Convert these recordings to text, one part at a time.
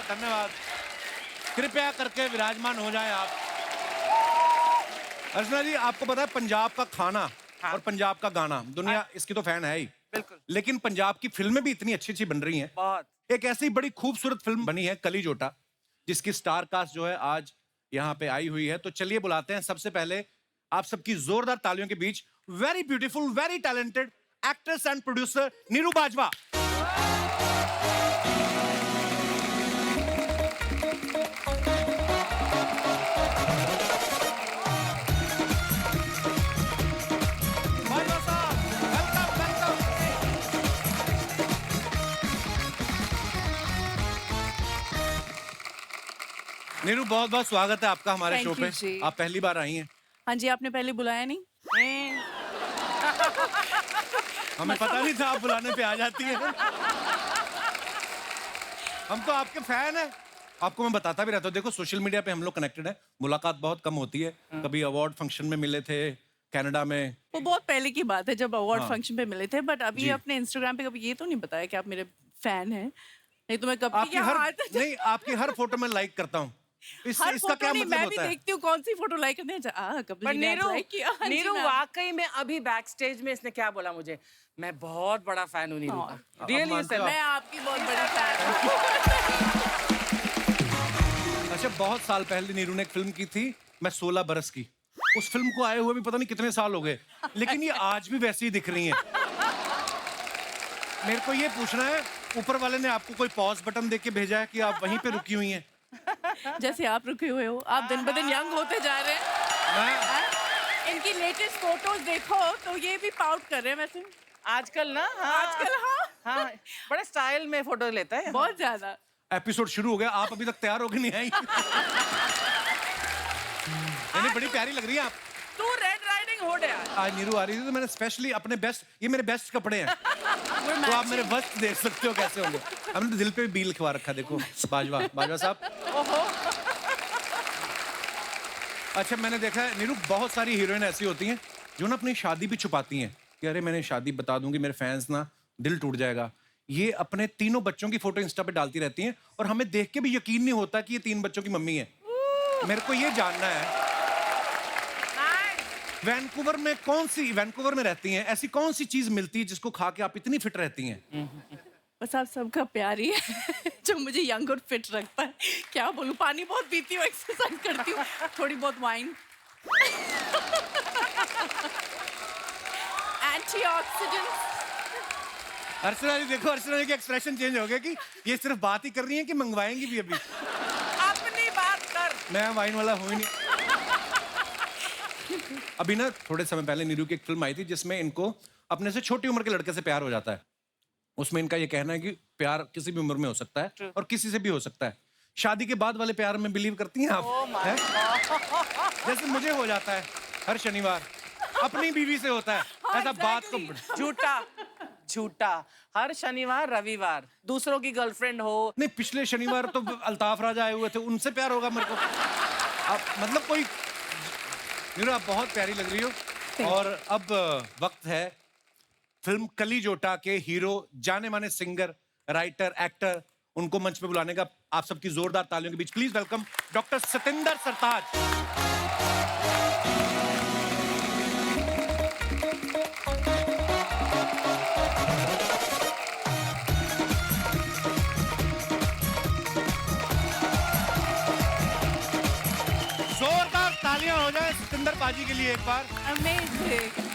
धन्यवाद। कृपया करके विराजमान हो जाएं आप। अर्चना जी, आपको पता है पंजाब का खाना और पंजाब का गाना, दुनिया इसकी तो फैन है ही। बिल्कुल। लेकिन पंजाब की फिल्में भी इतनी अच्छी अच्छी बन रही हैं। बहुत। एक ऐसी बड़ी खूबसूरत फिल्म बनी है कली जोटा, जिसकी स्टार कास्ट जो है आज यहाँ पे आई हुई है। तो चलिए बुलाते हैं सबसे पहले आप सबकी जोरदार तालियों के बीच very beautiful, very talented actress and producer Neeru Bajwa. Bajwa साहब, वेलकम वेलकम। नीरू, बहुत बहुत स्वागत है आपका हमारे Thank शो you पे। जी। आप पहली बार आई हैं। हाँ जी, आपने पहले बुलाया नहीं? हमें पता नहीं था आप बुलाने पे आ जाती हैं। हम तो आपके फैन हैं। आपको मैं बताता भी रहता हूँ, देखो सोशल मीडिया पे हम लोग कनेक्टेड हैं, मुलाकात बहुत कम होती है। कभी अवार्ड फंक्शन में मिले थे कनाडा में। वो बहुत पहले की बात है जब अवार्ड हाँ। फंक्शन पे मिले थे, बट अभी जी। अपने इंस्टाग्राम पे कभी ये तो नहीं बताया कि आप मेरे फैन हैं। नहीं तो मैं कब आपकी आपकी हर फोटो में लाइक करता हूँ। हर इसका फोटो क्या नहीं, मतलब मैं भी होता है? देखती हूँ कौन सी फोटो लाइक करने हैं। कपिल पर जी ने आज नीरू, like किया। हाँ जी, नीरू मैम। वाकई में अभी बैक स्टेज में इसने क्या बोला मुझे, मैं बहुत बड़ा फैन हूँ नीरू हाँ। का। रियली मानते हो? मैं आपकी बहुत बड़ी फैन हूँ। अच्छा, बहुत साल पहले नीरू ने एक फिल्म की थी, मैं 16 बरस की। उस फिल्म को आए हुए भी पता नहीं कितने साल हो गए, लेकिन ये आज भी वैसी ही दिख रही हैं। मेरे को ये पूछना है, ऊपर वाले ने आपको कोई पॉज बटन देके भेजा है कि आप वहीं पे रुकी हुई हैं? जैसे आप रुके हुए हो, आप दिन ब दिन यंग होते जा रहे हैं। मैं इनकी लेटेस्ट फोटोज देखो तो ये भी पाउट कर रहे हैं वैसे। आजकल ना, हाँ, आजकल हाँ, हाँ, बड़े स्टाइल में फोटो लेता है। बहुत ज्यादा। एपिसोड शुरू हो गया, आप अभी तक तैयार होके नहीं आई। यानी बड़ी प्यारी लग रही है आप। तू रेड राइडिंग हो गया। आज नीरू आ रही थी तो मैंने स्पेशली अपने बेस्ट, ये मेरे बेस्ट कपड़े हैं, तो आप मेरे वस्त देख सकते हो कैसे होंगे। हमने तो दिल पे भी बी लिखवा रखा, देखो बाजवा, बाजवा साहब। अच्छा, मैंने देखा है नीरू, बहुत सारी हीरोइन ऐसी होती हैं जो ना अपनी शादी भी छुपाती हैं कि अरे मैंने शादी बता दूंगी, मेरे फैंस ना दिल टूट जाएगा। ये अपने तीनों बच्चों की फोटो इंस्टा पे डालती रहती हैं और हमें देख के भी यकीन नहीं होता कि ये 3 बच्चों की मम्मी है। मेरे को ये जानना है, वैंकूवर में रहती हैं, ऐसी कौन सी चीज मिलती है जिसको खा के आप इतनी फिट रहती हैं? बस आप सबका प्यार ही है जो मुझे यंग और फिट रखता है। क्या बोलूं, पानी बहुत पीती हूँ, एक्सरसाइज करती हूँ, थोड़ी बहुत वाइन, एंटीऑक्सीडेंट्स। अर्चना जी देखो, अर्चना जी के एक्सप्रेशन चेंज हो गया कि ये सिर्फ बात ही कर रही हैं कि मंगवाएंगी भी अभी। अपनी बात कर। मैं वाइन वाला हूं ही नहीं। अभी ना थोड़े समय पहले नीरू की एक फिल्म आई थी जिसमें इनको अपने से छोटी उम्र के लड़के से प्यार हो जाता है। उसमें इनका ये कहना है कि प्यार किसी भी उम्र में हो सकता है और किसी से भी हो सकता है। शादी के बाद वाले प्यार में बिलीव करती हैं आप? हैं? जैसे मुझे हो जाता है हर शनिवार, अपनी बीवी से होता है। ऐसा बात को झूठा झूठा, हर शनिवार रविवार दूसरों की गर्लफ्रेंड हो। नहीं, पिछले शनिवार तो अल्ताफ राजा आए हुए थे, उनसे प्यार होगा मेरे को। आप मतलब कोई, नीरू आप बहुत प्यारी लग रही हो। और अब वक्त है फिल्म कली जोटा के हीरो, जाने माने सिंगर, राइटर, एक्टर, उनको मंच पे बुलाने का। आप सबकी जोरदार तालियों के बीच प्लीज वेलकम डॉक्टर सतिंदर सरताज। जोरदार तालियां हो जाए सतिंदर पाजी के लिए एक बार। अमेजिंग।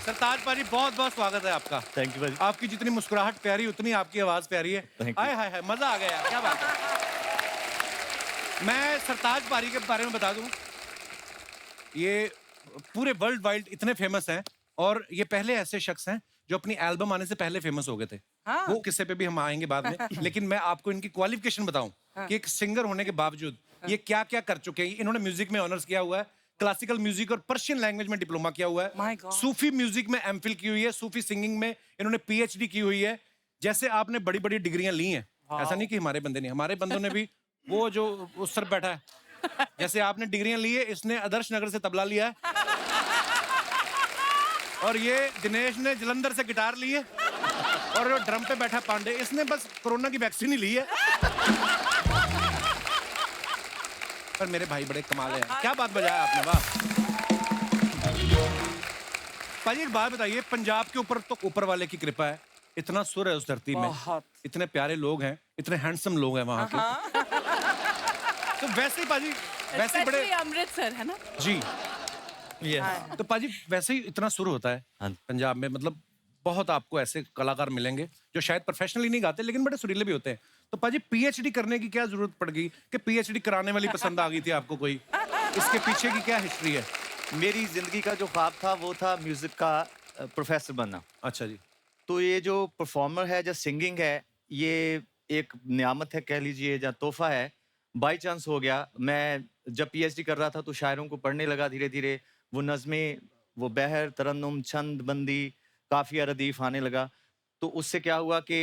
सरताज पाजी, बहुत बहुत स्वागत है आपका। थैंक यू भाजी। आपकी जितनी मुस्कुराहट प्यारी उतनी आपकी आवाज प्यारी है। Thank you. हाय हाय हाय, मजा आ गया यार, क्या बात है। मैं सरताज पारी के बारे में बता दूं, ये पूरे वर्ल्ड वाइड इतने फेमस हैं और ये पहले ऐसे शख्स हैं जो अपनी एल्बम आने से पहले फेमस हो गए थे। हाँ। वो किस्से पे भी हम आएंगे बाद में। लेकिन मैं आपको इनकी क्वालिफिकेशन बताऊं कि एक सिंगर होने के बावजूद ये क्या क्या कर चुके हैं। इन्होंने म्यूजिक में ऑनर्स किया हुआ है, क्लासिकल म्यूजिक और पर्शियन लैंग्वेज में डिप्लोमा किया हुआ My है, God. सूफी म्यूजिक में एमफिल की हुई है, सूफी सिंगिंग में इन्होंने पीएचडी की हुई है। जैसे आपने बड़ी बड़ी डिग्रियां ली हैं, ऐसा नहीं कि हमारे बंदे नहीं, हमारे बंदों ने भी, वो जो उस सर बैठा है, जैसे आपने डिग्रियां ली है, इसने आदर्श नगर से तबला लिया है और ये दिनेश ने जलंधर से गिटार ली है और जो ड्रम पे बैठा पांडे, इसने बस कोरोना की वैक्सीन ही ली है। पर मेरे भाई बड़े कमाल है, क्या बात बजाया आपने, वाह। भाई एक बात बताइए, पंजाब के ऊपर तो ऊपर वाले की कृपा है, इतना सुर है उस धरती में, बहुत। इतने प्यारे लोग हैं, इतने हैंडसम लोग हैं वहां के। तो वैसे ही पाजी, वैसे ही बड़े Especially अमृतसर है ना। जी, तो पाजी वैसे ही इतना सुर होता है पंजाब में, मतलब बहुत आपको ऐसे कलाकार मिलेंगे जो शायद प्रोफेशनली नहीं गाते लेकिन बड़े सुरीले भी होते हैं। तो पाजी पीएचडी करने की क्या जरूरत पड़ गई कि पीएचडी कराने वाली पसंद आ गई थी आपको कोई? इसके पीछे की क्या हिस्ट्री है? मेरी जिंदगी का जो ख्वाब था वो था म्यूजिक का प्रोफेसर बनना। अच्छा जी। तो ये जो परफॉर्मर है, जो सिंगिंग है, ये एक नियामत है कह लीजिए, या तोहफा है। बाई चांस हो गया, मैं जब पीएचडी कर रहा था तो शायरों को पढ़ने लगा धीरे धीरे, वो नज़में, वो बहर, तरन्नुम, छंद बंदी, काफिया, रदीफ आने लगा। तो उससे क्या हुआ कि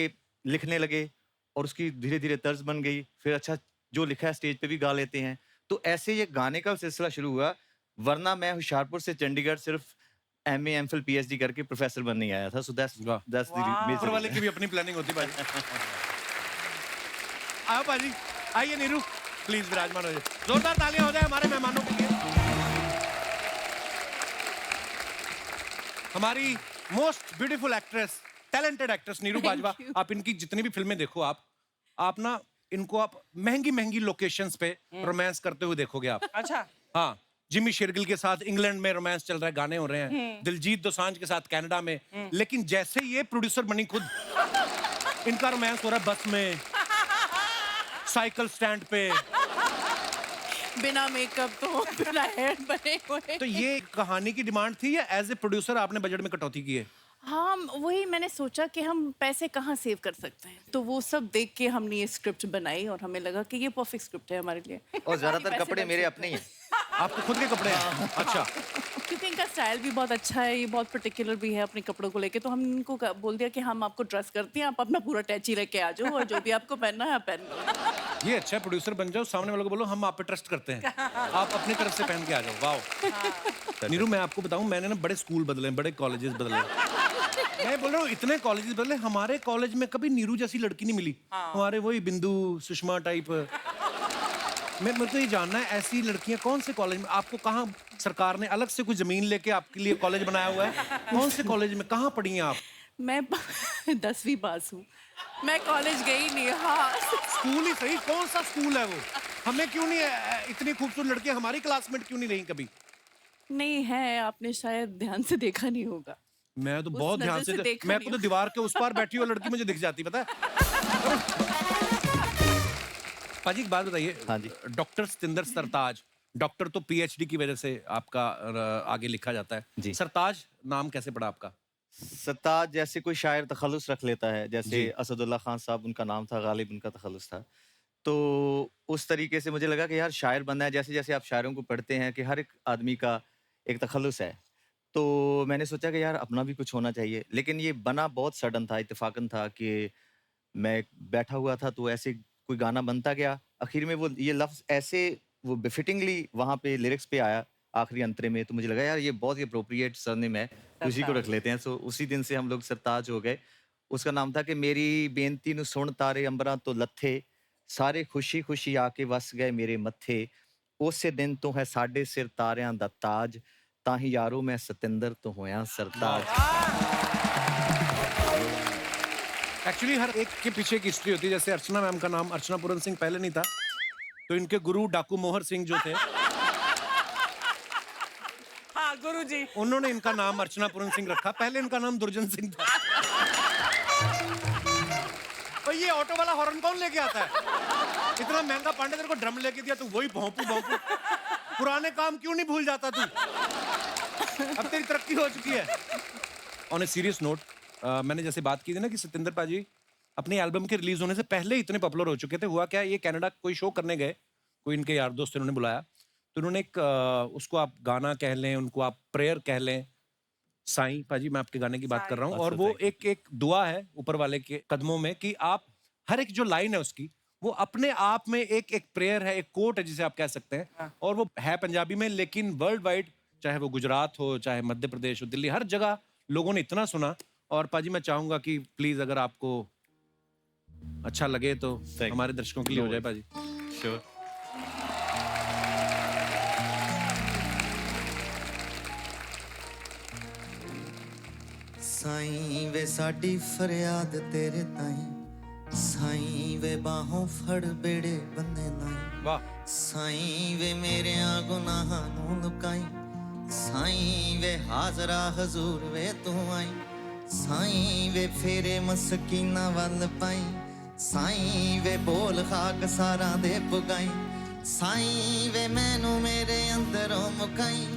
लिखने लगे और उसकी धीरे धीरे तर्ज बन गई। फिर अच्छा जो लिखा है स्टेज पे भी गा लेते हैं। तो ऐसे ये गाने का सिलसिला शुरू हुआ। वरना मैं होशियारपुर से चंडीगढ़ सिर्फ एमए, एमफिल, पीएचडी करके प्रोफेसर बनने ही आया था। सो दैट्स वाह। दैट्स द ऊपर वाले की भी अपनी प्लानिंग होती है पाजी। आओ पाजी, आइए नीरू, प्लीज विराजमान हो जाए। जोरदार तालियां हो जाए हमारे मेहमानों के लिए। हमारी most beautiful actress, talented actress Neeru Bajwa. you. आप इनकी जितनी भी फिल्में देखो, आप ना इनको आप महंगी महंगी लोकेशंस पे रोमांस करते हुए देखोगे आप। अच्छा। हाँ, जिमी शेरगिल के साथ इंग्लैंड में रोमांस चल रहा है, गाने हो रहे हैं। दिलजीत दोसांझ के साथ कनाडा में। लेकिन जैसे ये प्रोड्यूसर बनी खुद, इनका रोमांस हो रहा है बस में, साइकिल स्टैंड पे। बिना मेकअप तो बिना हेयर बने हुए। तो ये कहानी की डिमांड थी या एज ए प्रोड्यूसर आपने बजट में कटौती की है? हाँ, वही मैंने सोचा कि हम पैसे कहाँ सेव कर सकते हैं, तो वो सब देख के हमने ये स्क्रिप्ट बनाई और हमें लगा कि ये परफेक्ट स्क्रिप्ट है हमारे लिए। और ज्यादातर पैसे कपड़े बच मेरे सकते अपने ही हैं। आपको खुद के कपड़े हैं? अच्छा। क्योंकि इनका स्टाइल भी बहुत अच्छा है, ये बहुत पर्टिकुलर भी है अपने कपड़ों को लेके, तो हम इनको बोल दिया कि हम आपको ड्रेस करते हैं, आप अपना पूरा टैची लेके आ जाओ और जो भी आपको पहनना है आप पहन लो। ये अच्छा है, प्रोड्यूसर बन जाओ, सामने वालों को बोलो हम आप पे ट्रस्ट करते हैं, आप अपनी तरफ से पहन के आ जाओ। वाओ। नीरू, मैं आपको बताऊं, मैंने ना बड़े स्कूल बदले, बड़े कॉलेजेस बदले। मैं बोल रहा हूँ इतने कॉलेजेस बदले, हमारे कॉलेज में कभी नीरू जैसी लड़की नहीं मिली। हमारे वही बिंदु, सुषमा टाइप। मैं मेरे को ये जानना है, ऐसी लड़कियां कौन से कॉलेज में, आपको कहाँ सरकार ने अलग से कोई जमीन लेके आपके लिए कॉलेज बनाया हुआ है? कौन से कॉलेज में, कहाँ पढ़ी हैं आप? मैं 10वीं पास हूँ, मैं कॉलेज गई नहीं। हाँ, स्कूल ही सही, कौन सा स्कूल है वो? हमें क्यों नहीं, इतनी खूबसूरत लड़कियां हमारी क्लासमेट क्यों नहीं रही कभी? नहीं है, आपने शायद ध्यान से देखा नहीं होगा। मैं तो उस बहुत ध्यान नज़र से से देखा मैं नहीं तो दीवार के उस पार बैठी हुई लड़की मुझे दिख जाती, पता है? पाजी एक बात बताइए। हाँ जी। डॉक्टर सतिंदर सरताज, डॉक्टर तो पीएचडी की वजह से आपका आगे लिखा जाता है जी। सरताज नाम कैसे पड़ा आपका? सत्ताज जैसे कोई शायर तखल्लुस रख लेता है, जी। जैसे असदुल्ला खान साहब उनका नाम था, गालिब उनका तखल्लुस था। तो उस तरीके से मुझे लगा कि यार शायर बनना है। जैसे जैसे आप शायरों को पढ़ते हैं कि हर एक आदमी का एक तखल्लुस है, तो मैंने सोचा कि यार अपना भी कुछ होना चाहिए। लेकिन ये बना बहुत सडन था, इत्तेफाकन था कि मैं बैठा हुआ था तो ऐसे कोई गाना बनता गया। आखिर में वो ये लफ्ज़ ऐसे वो बेफिटिंगली वहाँ पे लिरिक्स पे आया आखिरी अंतरे में, तो मुझे लगा यार ये बहुत ही अप्रोप्रिएट सरनेम है, उसी को रख लेते हैं। सो उसी दिन से हम लोग सरताज हो गए। उसका नाम था कि मेरी बेनती नु सुन तारे अंबरां तो लथे, सारे खुशी खुशी आके वस गए मेरे मत्थे, उसे दिन तो है साडे सिर तारियां दा ताज, ताही यारो मैं सतिंदर तो होया सरताज। एक्चुअली हर एक के पीछे एक हिस्ट्री होती है। जैसे अर्चना मैम का नाम अर्चना पूरन सिंह पहले नहीं था, तो इनके गुरु डाकू मोहर सिंह जो थे, हाँ गुरुजी। उन्होंने इनका नाम अर्चना पूरन सिंह रखा। पहले इनका नाम दुर्जन सिंह था। तो ये ऑटो वाला हॉर्न कौन लेके आता है? इतना महंगा पांडे तेरे को ड्रम लेके दिया, तू वही भोंपू भोंपू। पुराने काम क्यों नहीं भूल जाता तू? अब तेरी तरक्की हो चुकी है। ऑन ए सीरियस नोट, मैंने जैसे बात की थी ना कि सतिंदर पाजी अपनी एल्बम के रिलीज होने से पहले इतने पॉपुलर हो चुके थे। हुआ क्या, ये कनाडा कोई शो करने गए, कोई इनके यार दोस्त इन्होंने बुलाया, तो उन्होंने एक उसको आप गाना कह लें, उनको आप प्रेयर कह लें, साईं पाजी मैं आपके गाने की बात कर रहा हूँ, और अच्छा, वो thank you. एक एक दुआ है ऊपर वाले के कदमों में कि आप हर एक जो लाइन है उसकी, वो अपने आप में एक एक प्रेयर है, एक कोट है जिसे आप कह सकते हैं। और वो है पंजाबी में, लेकिन वर्ल्ड वाइड, चाहे वो गुजरात हो, चाहे मध्य प्रदेश हो, दिल्ली, हर जगह लोगों ने इतना सुना और पाजी मैं चाहूंगा कि प्लीज अगर आपको अच्छा लगे तो you. हमारे दर्शकों के लिए हो जाए पाजी। श्योर। साईं वे साडी फरियाद तेरे ताईं, साईं वे बाहों फड़ बेड़े बंदे नाई, वाह। साईं वे मेरे गुनाहां नूं लुकाई, साईं वे हाजरा हजूर वे तू आई, साईं वे फेरे मसकीना वल पाई, साईं वे बोल खाक सारा दे पुगाई, साईं वे मैनू मेरे अंदरों मुकाई,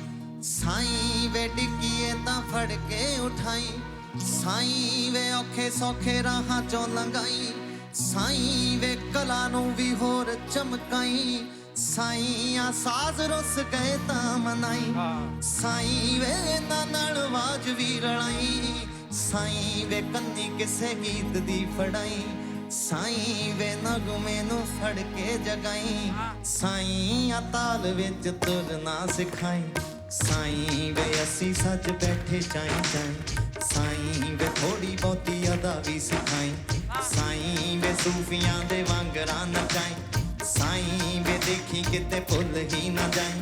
साईं वे डिग्गीए तां फड़ के उठाई, साईं वे औखे सौखे राहां चों लंघाई, साईं वे कला नूं भी होर चमकाई, साईं आ साज रुस गए तां मनाई, साईं वे इन्हां नाल आवाज भी रलाई, साईं वे कन्नी किसे गीत दी फड़ाई, साईं वे नगमे नूं फड़ के जगाई, साईं आ ताल विच तुरना सिखाई, साईं वे असी सच बैठे चाई चाई, साईं वे थोड़ी बहुती अदा भी सिखाई, साईं वे सूफियां दे वांगरा नचाई, साईं वे देखी किते भुल ही ना जाई,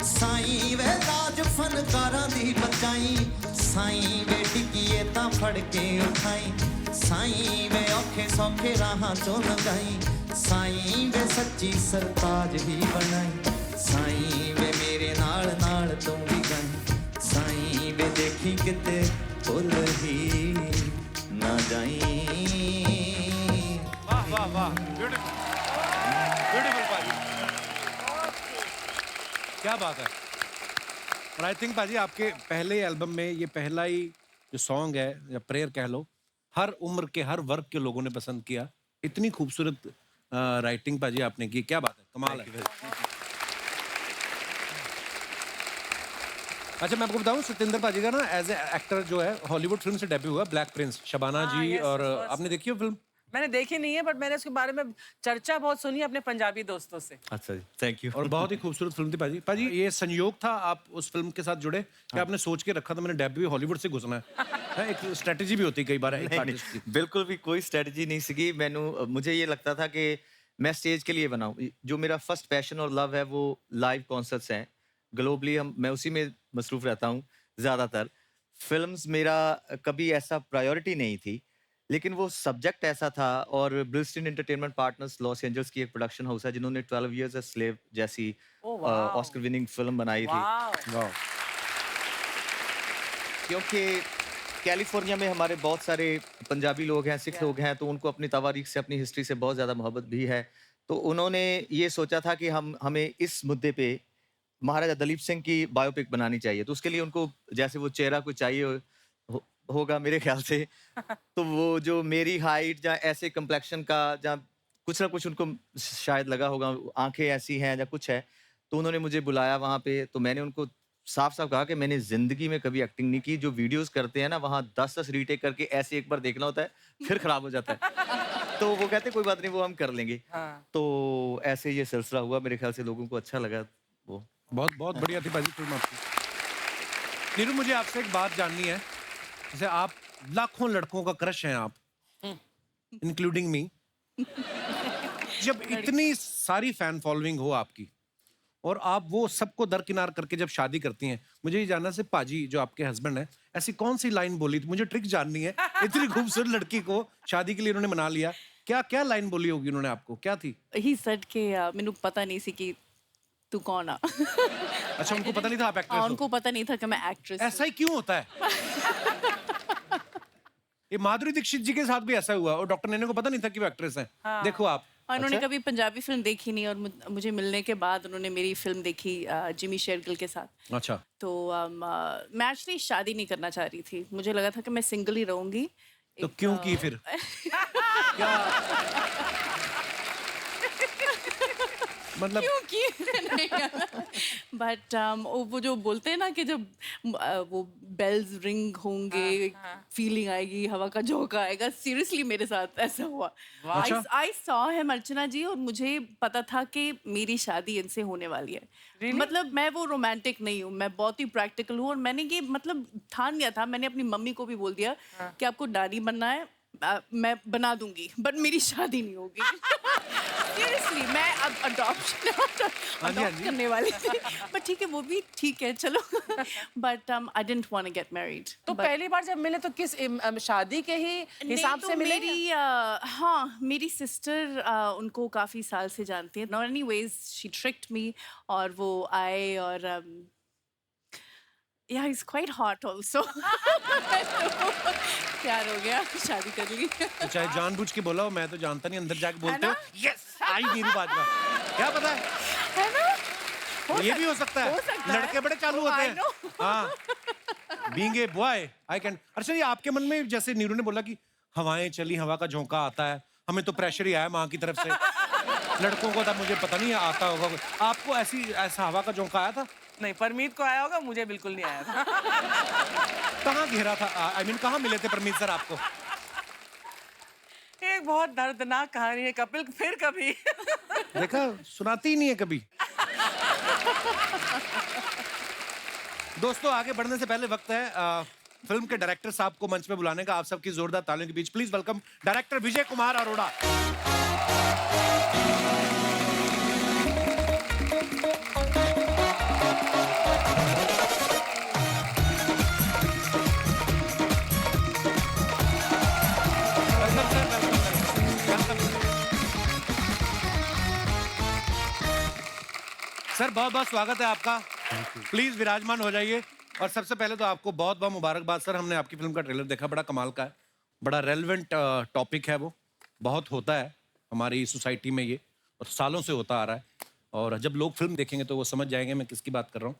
साईं वे लाज फनकारां दी बचाई, साईं वे डिग्गीए तां फड़ के उठाई, साईं वे औखे सौखे राहां चों लंघाई, साईं वे सच्ची सरताज ही बनाई, साईं वे मेरे नाल नाल तू भी गई, साईं वे देखी किते भुल ही ना जाई। वाह वाह वाह, ब्यूटीफुल ब्यूटीफुल पाजी, क्या बात है। और आई थिंक पाजी आपके पहले एल्बम में ये पहला ही जो सॉन्ग है या प्रेयर कह लो, हर उम्र के हर वर्ग के लोगों ने पसंद किया। इतनी खूबसूरत राइटिंग पाजी आपने की, क्या बात है, कमाल है। अच्छा मैं आपको बताऊं, सत्येंद्र पाजी का ना एज ए एक्टर जो है हॉलीवुड फिल्म से डेब्यू हुआ, ब्लैक प्रिंस, शबाना जी yes, और of course. आपने देखी हो फिल्म? मैंने देखी नहीं है, बट मैंने उसके बारे में चर्चा बहुत सुनी अपने पंजाबी दोस्तों से। अच्छा जी, थैंक यू। और बहुत ही खूबसूरत फिल्म थी पाजी। पाजी ये संयोग था आप उस फिल्म के साथ जुड़े कि आपने सोच के रखा था मैंने डेब्यू हॉलीवुड से घुसना है? एक स्ट्रेटजी भी होती है कई बार एक आर्टिस्ट की। बिल्कुल भी कोई स्ट्रेटजी नहीं सीखी मैनू। मुझे ये लगता था कि मैं स्टेज के लिए बनाऊं। जो मेरा फर्स्ट पैशन और लव है वो लाइव कॉन्सर्ट्स हैं। ग्लोबली मैं उसी में मसरूफ रहता हूँ ज़्यादातर। फिल्म्स मेरा कभी ऐसा प्रायोरिटी नहीं थी, लेकिन वो सब्जेक्ट ऐसा था। और ब्रिस्टन एंटरटेनमेंट पार्टनर्स लॉस एंजल्स की एक प्रोडक्शन हाउस है जिन्होंने 12 इयर्स अ स्लेव जैसी ऑस्कर विनिंग फिल्म बनाई थी। वाह। क्योंकि कैलिफोर्निया में हमारे बहुत सारे पंजाबी लोग हैं, सिख लोग हैं, तो उनको अपनी तवारीख से, अपनी हिस्ट्री से बहुत ज़्यादा मोहब्बत भी है। तो उन्होंने ये सोचा था कि हमें इस मुद्दे पे महाराजा दलीप सिंह की बायोपिक बनानी चाहिए। तो उसके लिए उनको जैसे वो चेहरा कुछ चाहिए होगा मेरे ख्याल से। तो वो जो मेरी हाइट या ऐसे कम्प्लेक्शन का, या कुछ ना कुछ उनको शायद लगा होगा, आंखें ऐसी हैं या कुछ है, तो उन्होंने मुझे बुलाया वहाँ पे। तो मैंने उनको साफ साफ कहा कि मैंने जिंदगी में कभी एक्टिंग नहीं की। जो वीडियोस करते हैं ना, वहाँ 10-10 रीटेक करके ऐसे एक बार देखना होता है, फिर खराब हो जाता है। तो वो कहते कोई बात नहीं, वो हम कर लेंगे। तो ऐसे ये सिलसिला हुआ। मेरे ख्याल से लोगों को अच्छा लगा। वो बहुत बहुत बढ़िया थी पाजी फिल्म आपकी। नीरू मुझे आपसे एक बात जाननी है। जैसे आप लाखों लड़कों का क्रश हैं आप, इंक्लूडिंग मी। जब इतनी सारी फैन फॉलोइंग हो आपकी और आप वो सबको दरकिनार करके जब शादी करती हैं, मुझे ये जानना से पाजी जो आपके हस्बैंड हैं, ऐसी कौन सी लाइन बोली थी? मुझे ट्रिक जाननी है। इतनी खूबसूरत लड़की को शादी के लिए उन्होंने मना लिया, क्या क्या लाइन बोली होगी उन्होंने आपको? क्या थी? ही सेड के मैनू पता नहीं सी कि तू कौन आ। अच्छा उनको पता नहीं था आप एक्ट्रेस हो? उनको पता नहीं था कि मैं एक्ट्रेस। ऐसा ही क्यों होता है? ये माधुरी दीक्षित जी के साथ भी ऐसा हुआ और डॉक्टर नैना को पता नहीं था कि वो एक्ट्रेस हैं। देखो आप। और उन्होंने कभी पंजाबी फिल्म देखी नहीं, और मुझे मिलने के बाद उन्होंने मेरी फिल्म देखी जिमी शेरगिल के साथ। अच्छा। तो मैं एक्चुअली शादी नहीं करना चाह रही थी। मुझे लगा था कि मैं सिंगल ही रहूंगी। तो क्यों की फिर? क्या मतलब क्योंकि बट वो जो बोलते हैं ना कि जब वो बेल्स रिंग होंगे, फीलिंग आएगी, हवा का झोंका आएगा, सीरियसली मेरे साथ ऐसा हुआ। अच्छा। आई सॉ हिम अर्चना जी, और मुझे पता था कि मेरी शादी इनसे होने वाली है। मतलब मैं वो रोमांटिक नहीं हूँ, मैं बहुत ही प्रैक्टिकल हूँ, और मैंने ये मतलब ठान लिया था। मैंने अपनी मम्मी को भी बोल दिया कि आपको नानी बनना है, मैं बना दूंगी, बट मेरी शादी नहीं होगी। सीरियसली मैं अब अडॉप्ट करने वाली थी, बट ठीक है, वो भी ठीक है, चलो। But I didn't want to get married. तो पहली बार जब मिले तो किस शादी के ही हिसाब से मिले? मेरी हाँ, मेरी सिस्टर उनको काफी साल से जानती है। नॉट एनीवेज, शी ट्रिक्ड मी, और वो आए, और yeah, he's quite hot also. प्यार हो गया, शादी कर ली। तो चाहे जानबूझ के बोला हो, मैं तो जानता नहीं, अंदर जाके बोलते हो यस आई नीरू बाजवा, क्या पता है ना? ये भी हो सकता है, लड़के बड़े चालू होते हैं। हाँ, being a boy I can. अच्छा, ये आपके मन में, जैसे नीरू ने बोला कि हवाएं चली, हवा का झोंका आता है, हमें तो प्रेशर ही आया माँ की तरफ से, लड़कों को था मुझे पता नहीं आता होगा, आपको ऐसा हवा का झोंका आया था? नहीं, परमीत को आया होगा, मुझे बिल्कुल नहीं आया था। कहाँ घेरा था? आई मीन कहाँ मिले थे परमीत सर आपको? एक बहुत दर्दनाक कहानी है कपिल, फिर कभी। देखा, सुनाती ही नहीं है कभी। दोस्तों, आगे बढ़ने से पहले वक्त है फिल्म के डायरेक्टर साहब को मंच पे बुलाने का। आप सबकी जोरदार तालियों के बीच please welcome director Vijay Kumar Arora. Sir, बहुत बहुत स्वागत है आपका। प्लीज विराजमान हो जाइए। और सबसे पहले तो आपको बहुत बहुत मुबारकबाद सर। हमने आपकी फिल्म का ट्रेलर देखा, बड़ा कमाल का है, बड़ा रेलेवेंट टॉपिक है, वो बहुत होता है हमारी सोसाइटी में ये, और सालों से होता आ रहा है। और जब लोग फिल्म देखेंगे तो वो समझ जाएंगे मैं किसकी बात कर रहा हूँ।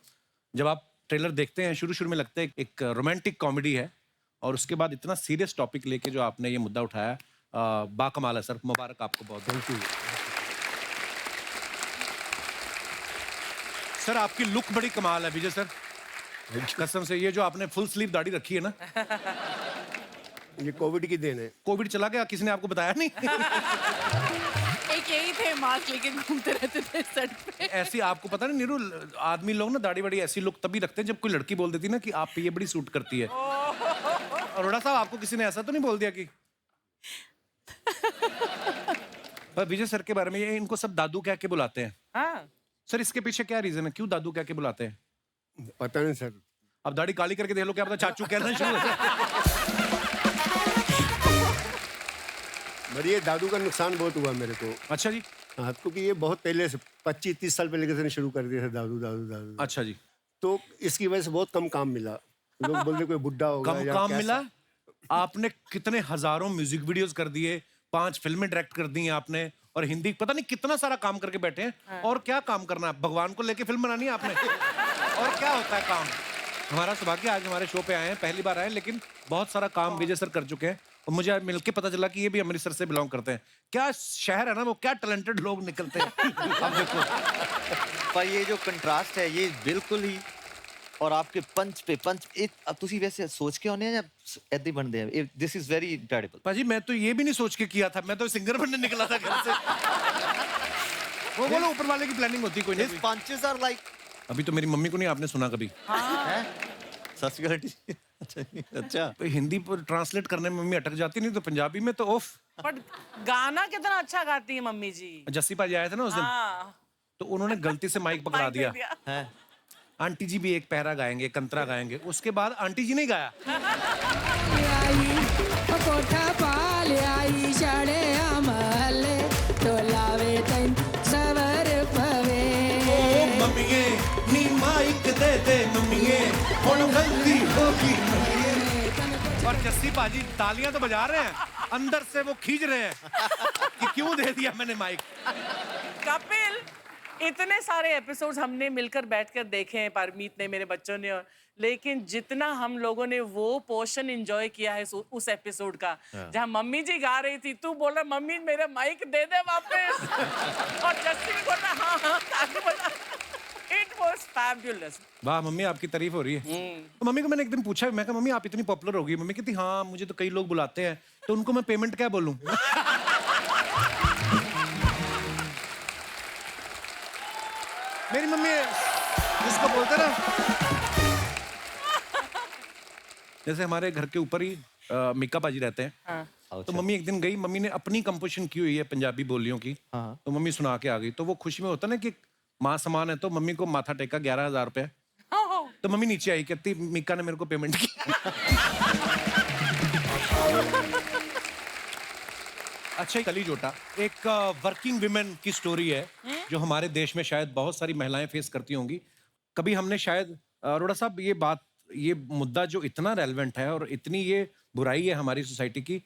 जब आप ट्रेलर देखते हैं, शुरू शुरू में लगता है एक रोमांटिक कॉमेडी है, और उसके बाद इतना सीरियस टॉपिक लेके जो आपने ये मुद्दा उठाया, बाकमाल है सर। मुबारक आपको बहुत बहुत। सर, आपकी लुक बड़ी कमाल है विजय सर, कसम से। ये जो आपने फुल स्लीव दाढ़ी रखी है ना, ये कोविड की देन है। कोविड चला गया, किसी ने आपको बताया नहीं? एक यही थे, मास्क लेके घूमते रहते थे सेट पे। ऐसी आपको पता नहीं नीरू, आदमी लोग ना दाढ़ी बड़ी ऐसी लुक तभी रखते हैं जब कोई लड़की बोल देती ना कि आप पे ये बड़ी सूट करती है। अरोड़ा साहब, आपको किसी ने ऐसा तो नहीं बोल दिया कि? पर विजय सर के बारे में, ये इनको सब दादू कह के बुलाते हैं। हाँ, सर, इसके पीछे क्या रीजन है, क्यों दादू कह के बुलाते हैं? पता नहीं सर। अब दाढ़ी काली करके देख लो, क्या पता चाचू कहना शुरू हो जाए। पर ये दादू का नुकसान बहुत हुआ मेरे को। अच्छा जी। हाँ, क्योंकि ये बहुत पहले से 25-30 साल पहले किसी ने शुरू कर दिया था दादू दादू दादू। अच्छा जी। तो इसकी वजह से बहुत कम काम मिला। लोग बोलते कोई बुढ़ा होगा कम या काम कैसा। मिला? आपने कितने हजारों म्यूजिक वीडियोस कर दिए, 5 फिल्में डायरेक्ट कर दी हैं आपने, और हिंदी पता नहीं कितना सारा काम करके बैठे हैं। और क्या काम करना है? भगवान को लेके फिल्म बनानी है आपने? और क्या होता है काम? हमारा सौभाग्य, आज हमारे शो पे आए हैं, पहली बार आए, लेकिन बहुत सारा काम विजय सर कर चुके हैं। और मुझे आज मिलके पता चला कि ये भी अमृतसर से बिलोंग करते हैं। क्या शहर है ना वो, क्या टैलेंटेड लोग निकलते हैं। अब देखो, पर ये जो कंट्रास्ट है, ये बिल्कुल ही, और आपके पंच पे पंच, अब तुसी वैसे सोच के होने या ऐसे ही बनते हैं? This is very incredible. पाजी, मैं तो ये भी नहीं सोच के किया था, मैं तो सिंगर बनने निकला था घर से। वो बोलो ऊपर वाले की प्लानिंग होती कोई नहीं। पंचेस आर लाइक, अभी तो मेरी मम्मी को नहीं आपने सुना कभी। अच्छा, तो हिंदी पर ट्रांसलेट करने में मम्मी अटक जाती, नहीं तो पंजाबी में तो ओफ। बट गाना कितना अच्छा गाती है मम्मी जी। जस्सी पाजी आए थे ना उस दिन, हाँ, तो उन्होंने गलती से माइक पकड़ा माइक दे दिया। है आंटी जी भी एक पहरा गाएंगे, कंतरा गाएंगे, उसके बाद आंटी जी नहीं गाया। कोठा पाल आई चढ़े अमले तो लावे तैन सवर पवे। ओ मम्मीए नी माइक दे दे मम्मीए, हुण गलती होगी मम्मीए। और जस्सी पाजी तालियां तो बजा रहे हैं, अंदर से वो खींच रहे हैं कि क्यों दे दिया मैंने माइक। कपिल, इतने सारे एपिसोड्स हमने मिलकर बैठकर देखे हैं, परमीत ने, मेरे बच्चों ने, और लेकिन जितना हम लोगों ने वो पोर्शन एंजॉय किया है उस एपिसोड का, जहां मम्मी जी गा रही थी, तू बोल रहा मम्मी मेरा माइक दे दे वापस, और जस्सी भी बोल रहा हाँ हाँ फैबुलस। वाह मम्मी, आपकी तारीफ हो रही है। तो मम्मी को मैंने एक दिन पूछा, मैं कहा मम्मी आप इतनी पॉपुलर हो गई। मम्मी कहती हाँ, मुझे तो कई लोग बुलाते हैं, तो उनको मैं पेमेंट क्या बोलूं? मेरी मम्मी जिसको बोलते ना, जैसे हमारे घर के ऊपर ही मिक्का पाजी रहते हैं। तो मम्मी एक दिन गई, मम्मी ने अपनी कंपोजिशन की हुई है पंजाबी बोलियों की, तो मम्मी सुना के आ गई। तो वो खुशी में होता ना कि माँ समान है, तो मम्मी को माथा टेका 11,000 रुपए। तो मम्मी नीचे आई, कहती मिक्का ने मेरे को पेमेंट की। अच्छा, कली जोटा एक वर्किंग विमेन की स्टोरी है जो हमारे देश में शायद बहुत सारी महिलाएं फेस करती होंगी। कभी हमने शायद अरोड़ा साहब ये मुद्दा जो इतना रेलेवेंट है और इतनी ये बुराई है हमारी सोसाइटी की,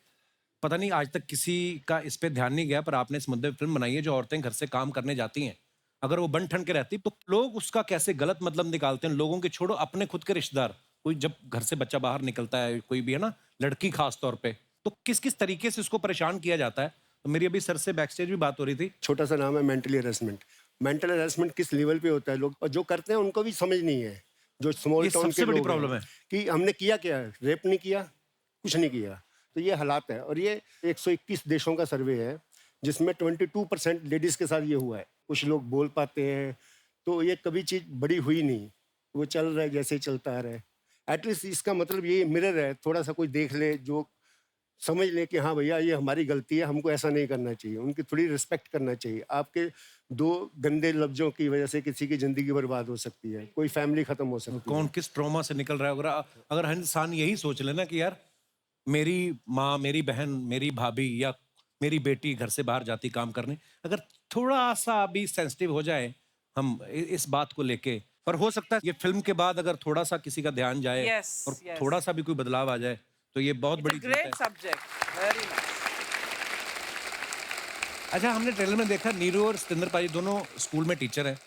पता नहीं आज तक किसी का इस पे ध्यान नहीं गया, पर आपने इस मुद्दे पे फिल्म बनाई है। जो औरतें घर से काम करने जाती हैं, अगर वो बन ठन के रहती तो लोग उसका कैसे गलत मतलब निकालते हैं। लोगों के छोड़ो, अपने खुद के रिश्तेदार, कोई जब घर से बच्चा बाहर निकलता है, कोई भी है ना, लड़की खास तौर पे, तो किस किस तरीके से उसको परेशान किया जाता है। तो मेरी अभी सर से बैक स्टेज भी बात हो रही थी। छोटा सा नाम है मेंटली हरेसमेंट। मेंटल हरेसमेंट किस लेवल पे होता है, लोग और जो करते हैं उनको भी समझ नहीं है। जो स्मॉल ये टाउन सबसे के बड़ी लोग प्रॉब्लम हैं है। कि हमने किया क्या है, रेप नहीं किया, कुछ नहीं किया। तो ये हालात है। और ये 121 देशों का सर्वे है जिसमें 22% लेडीज के साथ ये हुआ है। कुछ लोग बोल पाते हैं, तो ये कभी चीज़ बड़ी हुई नहीं, वो चल रहा है जैसे ही चलता रहे। एटलीस्ट इसका मतलब ये मिरर है, थोड़ा सा कोई देख ले, जो समझ ले कि हाँ भैया ये हमारी गलती है, हमको ऐसा नहीं करना चाहिए। उनकी थोड़ी रिस्पेक्ट करना चाहिए। आपके 2 गंदे लफ्जों की वजह से किसी की जिंदगी बर्बाद हो सकती है, कोई फैमिली खत्म हो सकती है। कौन किस ट्रॉमा से निकल रहा है। अगर हर इंसान यही सोच लेना कि यार मेरी माँ, मेरी बहन, मेरी भाभी या मेरी बेटी घर से बाहर जाती काम करने, अगर थोड़ा सा भी सेंसिटिव हो जाए हम इस बात को लेके, पर हो सकता है ये फिल्म के बाद अगर थोड़ा सा किसी का ध्यान जाए और थोड़ा सा भी कोई बदलाव आ जाए, तो ये बहुत बड़ी चीज़ है। Great subject, very nice. अच्छा, हमने ट्रेलर में देखा नीरू और सतिंदर पाजी दोनों स्कूल में टीचर हैं।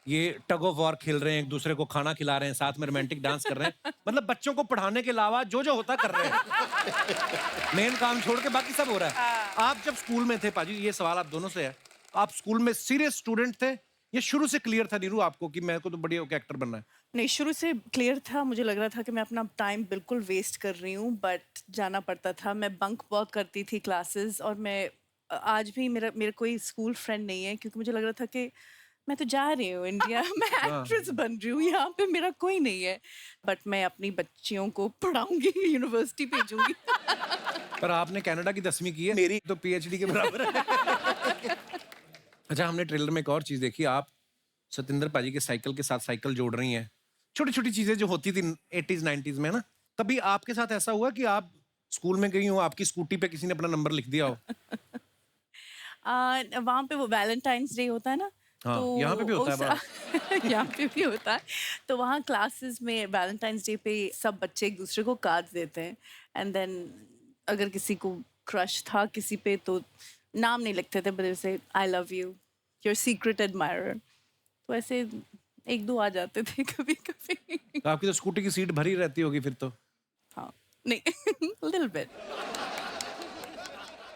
ये टग ऑफ वॉर खेल रहे हैं, एक दूसरे को खाना खिला रहे हैं, साथ में रोमांटिक डांस कर रहे हैं। मतलब बच्चों को पढ़ाने के अलावा जो जो होता कर रहे हैं। मेन काम छोड़ के बाकी सब हो रहा है। आप जब स्कूल में थे पाजी, ये सवाल आप दोनों से है, आप स्कूल में सीरियस स्टूडेंट थे, ये शुरू से क्लियर था नीरू आपको कि मेरे को तो बढ़िया होकर एक्टर बनना है? नहीं, शुरू से क्लियर था। मुझे लग रहा था कि मैं अपना टाइम बिल्कुल वेस्ट कर रही हूँ, बट जाना पड़ता था। मैं बंक बहुत करती थी क्लासेस, और मैं आज भी मेरा कोई स्कूल फ्रेंड नहीं है, क्योंकि मुझे लग रहा था कि मैं तो जा रही हूँ इंडिया, मैं एक्ट्रेस बन रही हूँ, यहाँ पे मेरा कोई नहीं है। बट मैं अपनी बच्चियों को पढ़ाऊंगी, यूनिवर्सिटी भेजूंगी। पर आपने कनाडा की 10वीं की है, मेरी तो PhD के बराबर है। अच्छा, हमने ट्रेलर में एक और चीज देखी, आप सतिंदर पाजी के साइकिल के साथ साइकिल जोड़ रही हैं। छोटी छोटी चीजें जो होती थी 80s 90s में ना, कभी आपके साथ ऐसा हुआ कि आप स्कूल में गई हो, आपकी स्कूटी पे किसी ने अपना नंबर लिख दिया हो? वहाँ पे वो वैलेंटाइंस डे होता है ना, हाँ, तो यहाँ पे भी होता है। यहाँ पे भी होता है। तो वहाँ क्लासेस में वैलेंटाइंस डे पे सब बच्चे एक दूसरे को कार्ड्स देते हैं, एंड देन अगर किसी को क्रश था किसी पे, तो नाम नहीं लिखते थे, बट से I love you, your secret admirer. तो ऐसे 1-2 आ जाते थे कभी कभी। तो आपकी तो स्कूटी की सीट भरी रहती होगी फिर तो। हाँ, नहीं, लिटिल बिट।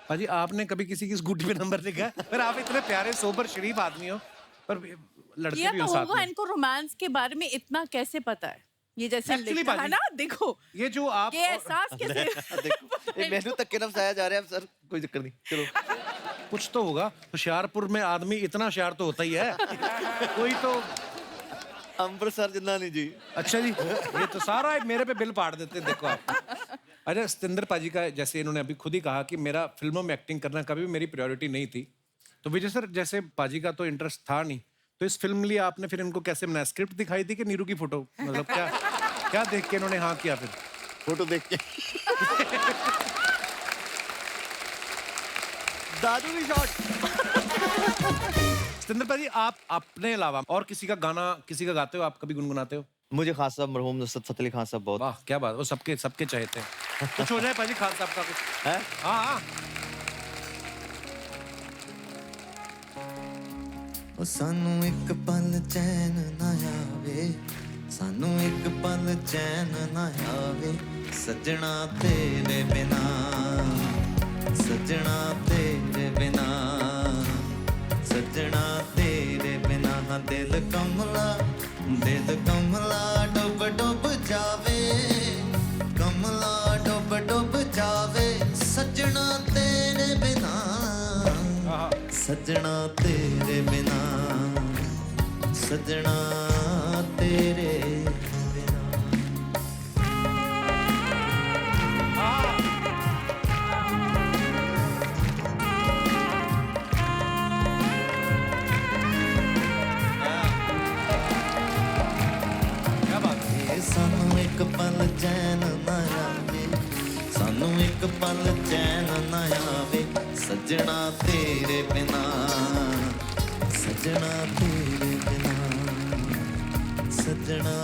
पाजी, आपने कभी किसी की स्कूटी पे नंबर लिखा है? पर आप इतने प्यारे सोबर शरीफ आदमी हो, पर लड़के ये भी तो हो साथ होगा, में। इनको रोमांस के बारे में इतना कैसे पता है? ये जैसे Actually, लिखा है बाजी, ना, देखो ये जो आप ये एहसास कैसे? देखो, ये मेनू तक के नाम बताया जा रहा है सर, कोई दिक्कत नहीं, चलो। कुछ तो होगा। होशियारपुर में आदमी इतना होशियार तो होता ही है। कोई तो अमृतसर जिन्ना नहीं जी। अच्छा जी, ये तो सारा मेरे पे बिल फाड़ देते हैं, देखो आप। अच्छा, सतिंदर पाजी का जैसे इन्होंने अभी खुद ही कहा कि मेरा फिल्मों में एक्टिंग करना कभी मेरी प्रायोरिटी नहीं थी, तो विजय सर जैसे पाजी का तो इंटरेस्ट था नहीं, तो इस फिल्म लिए आपने फिर इनको कैसे बनाया? स्क्रिप्ट दिखाई थी कि नीरू की फोटो, मतलब क्या देख के इन्होंने हाँ किया? फिर फोटो देख के दादू भी शॉट। सतिंदर पाजी, आप अपने अलावा और किसी का गाना किसी का गाते हो, आप कभी गुनगुनाते हो? मुझे खान साहब, मरहूम नुसरत फतेह अली खान साहब बहुत। वाह क्या बात, वो सबके चाहते हैं। कुछ हो जाए पाजी खान साहब का कुछ है? हाँ। ओ सानू एक पल चैन ना आवे, सानू एक पल चैन ना आवे, सजना तेरे बिना, सजना तेरे बिना, सजना तेरे बिना, दिल कमला दिल कमला डुब डुब जावे, कमला डुब डुब जावे, सजना तेरे बिना, सजना तेरे बिना, सजना तेरे बिना। क्या बात है? ਇਹ ਸਾਨੂੰ ਇੱਕ ਪਲ ਚੈਨ ਨਾ ਆਵੇ, ਸਾਨੂੰ ਇੱਕ ਪਲ ਚੈਨ ਨਾ ਆਵੇ, ਸੱਜਣਾ ਤੇਰੇ ਬਿਨਾ, ਸੱਜਣਾ ਤੇਰੇ ਬਿਨਾ, ਸੱਜਣਾ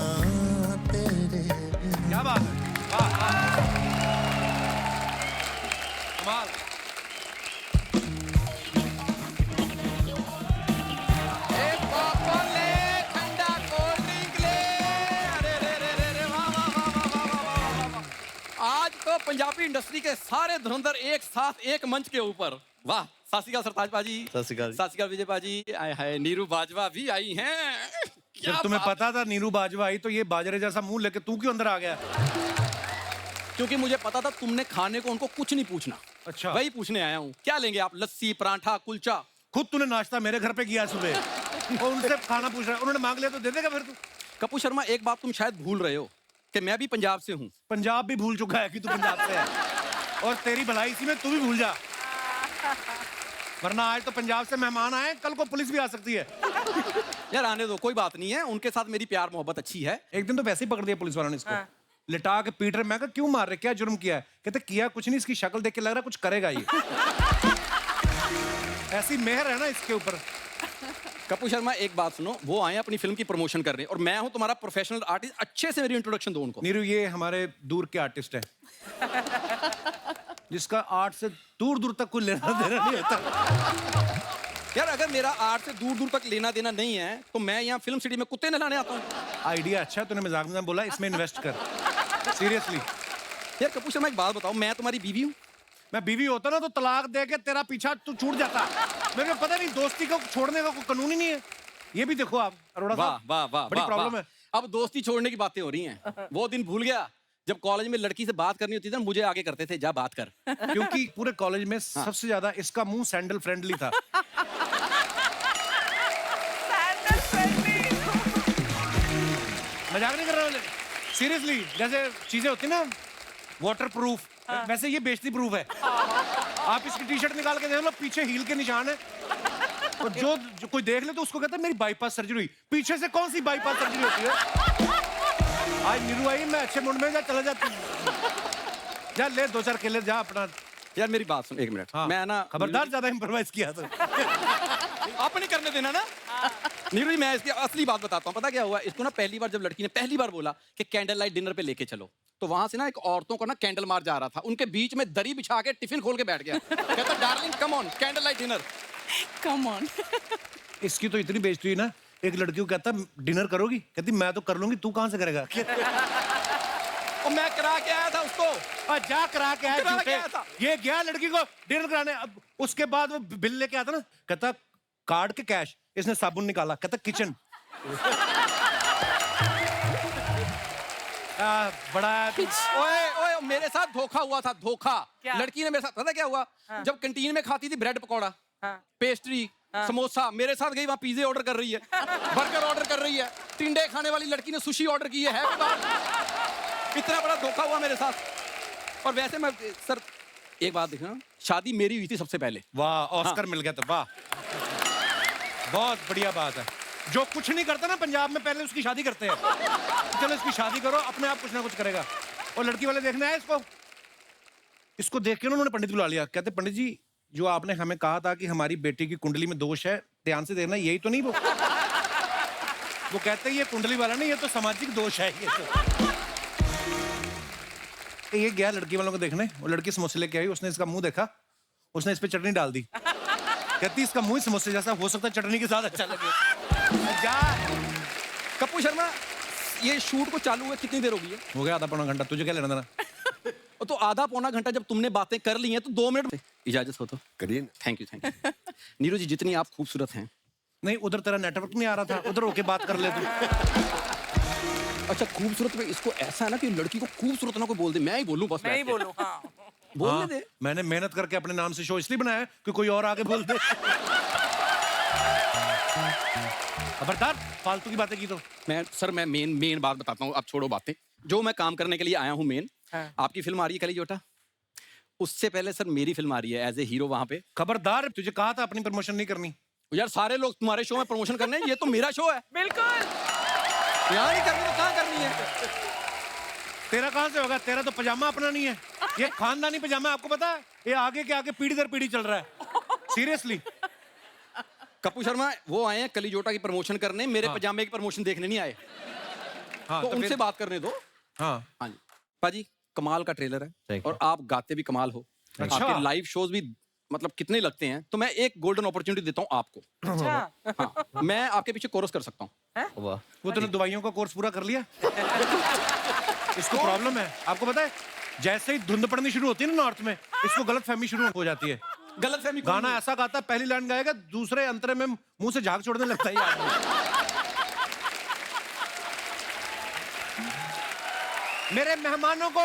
ਤੇਰੇ ਬਿਨਾ। क्या बात है? वाह, वाह। कमाल। एक पॉपकॉर्न ले, ठंडा कोल्ड ड्रिंक ले। अरे रे रे रे रे, वाह वाह वाह वाह वाह वाह वाह वाह वाह। आज तो पंजाबी इंडस्ट्री के सारे धुरंधर एक साथ एक मंच के ऊपर। वाह, सत श्री अकाल सरताज पाजी, सत श्री अकाल जी। सत श्री अकाल विजय पाजी, आए हाय नीरू बाजवा भी आई हैं। क्या जब तुम्हें बात- पता था नीरू बाजवा आई तो ये बाजरे जैसा मुंह लेके तू क्यों अंदर आ गया? क्योंकि मुझे पता था तुमने खाने को उनको कुछ नहीं पूछना। अच्छा। वही पूछने आया हूँ, क्या लेंगे आप? लस्सी, पराठा, कुलचा? खुद तूने नाश्ता मेरे घर पे किया सुबह और उनसे खाना पूछ रहा है, उन्होंने मांग लिया तो दे देगा फिर तू? कपूर शर्मा, एक बात तुम शायद भूल रहे हो कि मैं भी पंजाब से हूँ। पंजाब भी भूल चुका है कि तू पंजाब से है और तेरी भलाई इसी में तू भी भूल जा, वरना आज तो पंजाब से मेहमान आए, कल को पुलिस भी आ सकती है। यार आने दो, कोई बात नहीं है, उनके साथ मेरी प्यार मोहब्बत अच्छी है। एक दिन तो वैसे ही पकड़ दिया पुलिस वालों ने इसको, लिटा के पीट रहे। मैं कहा क्यों मार रहे, क्या जुर्म किया है? कहते किया कुछ नहीं, इसकी शक्ल देख के लग रहा है कुछ करेगा ये। ऐसी मेहर है ना इसके ऊपर। कपूर शर्मा, एक बात सुनो, वो आए अपनी फिल्म की प्रमोशन कर रहे हैं और मैं हूं तुम्हारा प्रोफेशनल आर्टिस्ट, अच्छे से मेरी इंट्रोडक्शन दो उनको। नीरू ये हमारे दूर के आर्टिस्ट है जिसका आर्ट से दूर दूर तक कोई लेना देना नहीं होता। यार अगर मेरा आर्ट से दूर दूर तक लेना देना नहीं है तो मैं यहाँ फिल्म सिटी में कुत्ते नहलाने आता हूँ। आइडिया अच्छा है, तूने मजाक में बोला, इसमें इन्वेस्ट कर सीरियसली। यार कपूर शर्मा, एक बात बताओ, मैं तुम्हारी बीवी हूँ। मैं बीवी होता ना तो तलाक दे के तेरा पीछा तू छूट जाता। मेरे को पता नहीं, दोस्ती को छोड़ने का कोई कानून ही नहीं है। ये भी देखो आप अरोड़ा वाह साहब, वाह वाह, बड़ी वाह, प्रॉब्लम वाह। है। अब दोस्ती छोड़ने की बातें हो रही हैं। वो दिन भूल गया जब कॉलेज में लड़की से बात करनी होती थी ना, मुझे आगे करते थे, जा बात कर। क्योंकि पूरे कॉलेज में सबसे ज्यादा इसका मुंह सैंडल फ्रेंडली था। मजाक नहीं कर रहा हूँ, सीरियसली। जैसे चीजें होती ना वाटर प्रूफ, वैसे ये बेइज्जती प्रूफ है। आप इसकी टी शर्ट निकाल के देख लो, पीछे हील के निशान है। और जो कोई देख ले तो उसको कहता है मेरी बाईपास सर्जरी हुई। पीछे से कौन सी बाईपास सर्जरी होती है? आज नीरू आई, मैं अच्छे मूड में, जा चला जाती हूँ। जा ले 2-4 केले, जा अपना। यार मेरी बात सुन एक मिनट। हाँ, मैं ना खबरदार ज्यादा इम्प्रोवाइज किया तो। आप नहीं करने देना ना। नीरू जी, मैं इसकी असली बात बताता हूँ। पता क्या हुआ, इसको ना पहली बार जब लड़की ने पहली बार बोला कि कैंडल लाइट डिनर पे लेके चलो, तो वहां से ना एक औरतों को ना कैंडल मार जा रहा था, उनके बीच में दरी बिछा के टिफिन खोल के बैठ गया। कहता darling come on, candle light dinner. Come on. इसकी तो इतनी बेइज्जती हुई ना, एक लड़की को कहता डिनर करोगी, कहती मैं तो कर लूंगी, तू कहां से करेगा? और मैं करा के आया था उसको। और जा करा के आया करा के झूठे। आया था। ये गया लड़की को डिनर कराने, अब उसके बाद वो बिल लेके आता ना, कहता कार्ड के कैश, इसने साबुन निकाला, कहता किचन। बड़ा ओए ओए, मेरे साथ धोखा हुआ था, धोखा। क्या? लड़की ने मेरे साथ, पता क्या हुआ, जब कैंटीन में खाती थी ब्रेड पकौड़ा, पेस्ट्री, समोसा, मेरे साथ गई वहां पिज्जे ऑर्डर कर रही है, बर्गर ऑर्डर कर रही है, टिंडे खाने वाली लड़की ने सुशी ऑर्डर की है कोई बात? इतना बड़ा धोखा हुआ मेरे साथ। और वैसे मैं सर एक बात देखना, शादी मेरी हुई थी सबसे पहले। वाह, ऑस्कर मिल गया तो वाह, बहुत बढ़िया बात है। जो कुछ नहीं करता ना पंजाब में, पहले उसकी शादी करते हैं। चलो इसकी शादी करो, अपने आप कुछ ना कुछ करेगा। और लड़की वाले देखने आए इसको देख के उन्होंने पंडित बुला लिया। कहते पंडित जी, जो आपने हमें कहा था कि हमारी बेटी की कुंडली में दोष है, ध्यान से देखना, यही तो नहीं वो कहते ये कुंडली वाला नहीं, ये तो सामाजिक दोष है। ये गया लड़की वालों को देखने, वो लड़की समोसे लेके आई, उसने इसका मुंह देखा, उसने इस पे चटनी डाल दी। कहती इसका मुंह समोसे जैसा, हो सकता है चटनी के साथ अच्छा लगे। जा कपूर शर्मा, ये शूट को चालू हुए कितनी देर हो गई है? हो गया आधा पौना घंटा, तुझे क्या लेना देना? तो आधा पौना घंटा जब तुमने बातें कर ली हैं तो 2 मिनट इजाजत हो तो करिए ना। थैंक यू नीरू जी, जितनी आप खूबसूरत हैं नहीं उधर तेरा नेटवर्क नहीं आ रहा था, उधर होके बात कर ले तू। अच्छा खूबसूरत में इसको ऐसा है ना कि लड़की को खूबसूरत ना कोई बोल दे, मैं ही बोलूं बस। मैं ही बोलूं, हाँ। बोलने हाँ, दे। मैंने मेहनत करके अपने नाम से शो इसलिए बनाया है कि कोई और आगे बोल दे। खबरदार फालतू की बातें की तो। मैं मेन बात बताता हूँ, अब छोड़ो बातें। जो मैं काम करने के लिए आया हूँ मेन, हाँ। आपकी फिल्म आ रही है कली जोटा, उससे पहले सर मेरी फिल्म आ रही है एज ए हीरो वहां पे। खबरदार, तुझे कहा था अपनी प्रमोशन नहीं करनी। यार सारे लोग तुम्हारे शो में प्रमोशन करने हैं, ये तो मेरा शो है। बिल्कुल। यहाँ नहीं करनी तो कहाँ करनी है? तेरा कहां से होगा, तेरा तो पजामा अपना नहीं है, ये खानदानी पजामा है, आपको पता है? ये आगे के आगे पीढ़ी दर पीढ़ी चल रहा है, सीरियसली। कपूर शर्मा वो आए हैं कली जोटा की प्रमोशन करने, मेरे हाँ। पजामे की प्रमोशन देखने नहीं आए। हाँ, तो तो उनसे फिर- बात करने दो। हाँ हाँ जी पाजी, कमाल का ट्रेलर है Thank और आप गाते भी कमाल हो। अच्छा। आपके लाइव शोज भी मतलब कितने लगते हैं, तो मैं एक गोल्डन अपॉर्चुनिटी देता हूँ आपको। अच्छा। हाँ, मैं आपके पीछे कोरस कर सकता हूँ। वाह। वो तूने दवाइयों का कोर्स पूरा कर लिया? इसको प्रॉब्लम है, आपको पता है, जैसे ही धुंध पड़नी शुरू होती है ना नॉर्थ में, इसको गलत फहमी शुरू हो जाती है। गलतफहमी गाना ऐसा गाता है, पहली लाइन गाएगा, दूसरे अंतरे में मुंह से झाग छोड़ने लगता है ये आदमी। मेरे मेहमानों को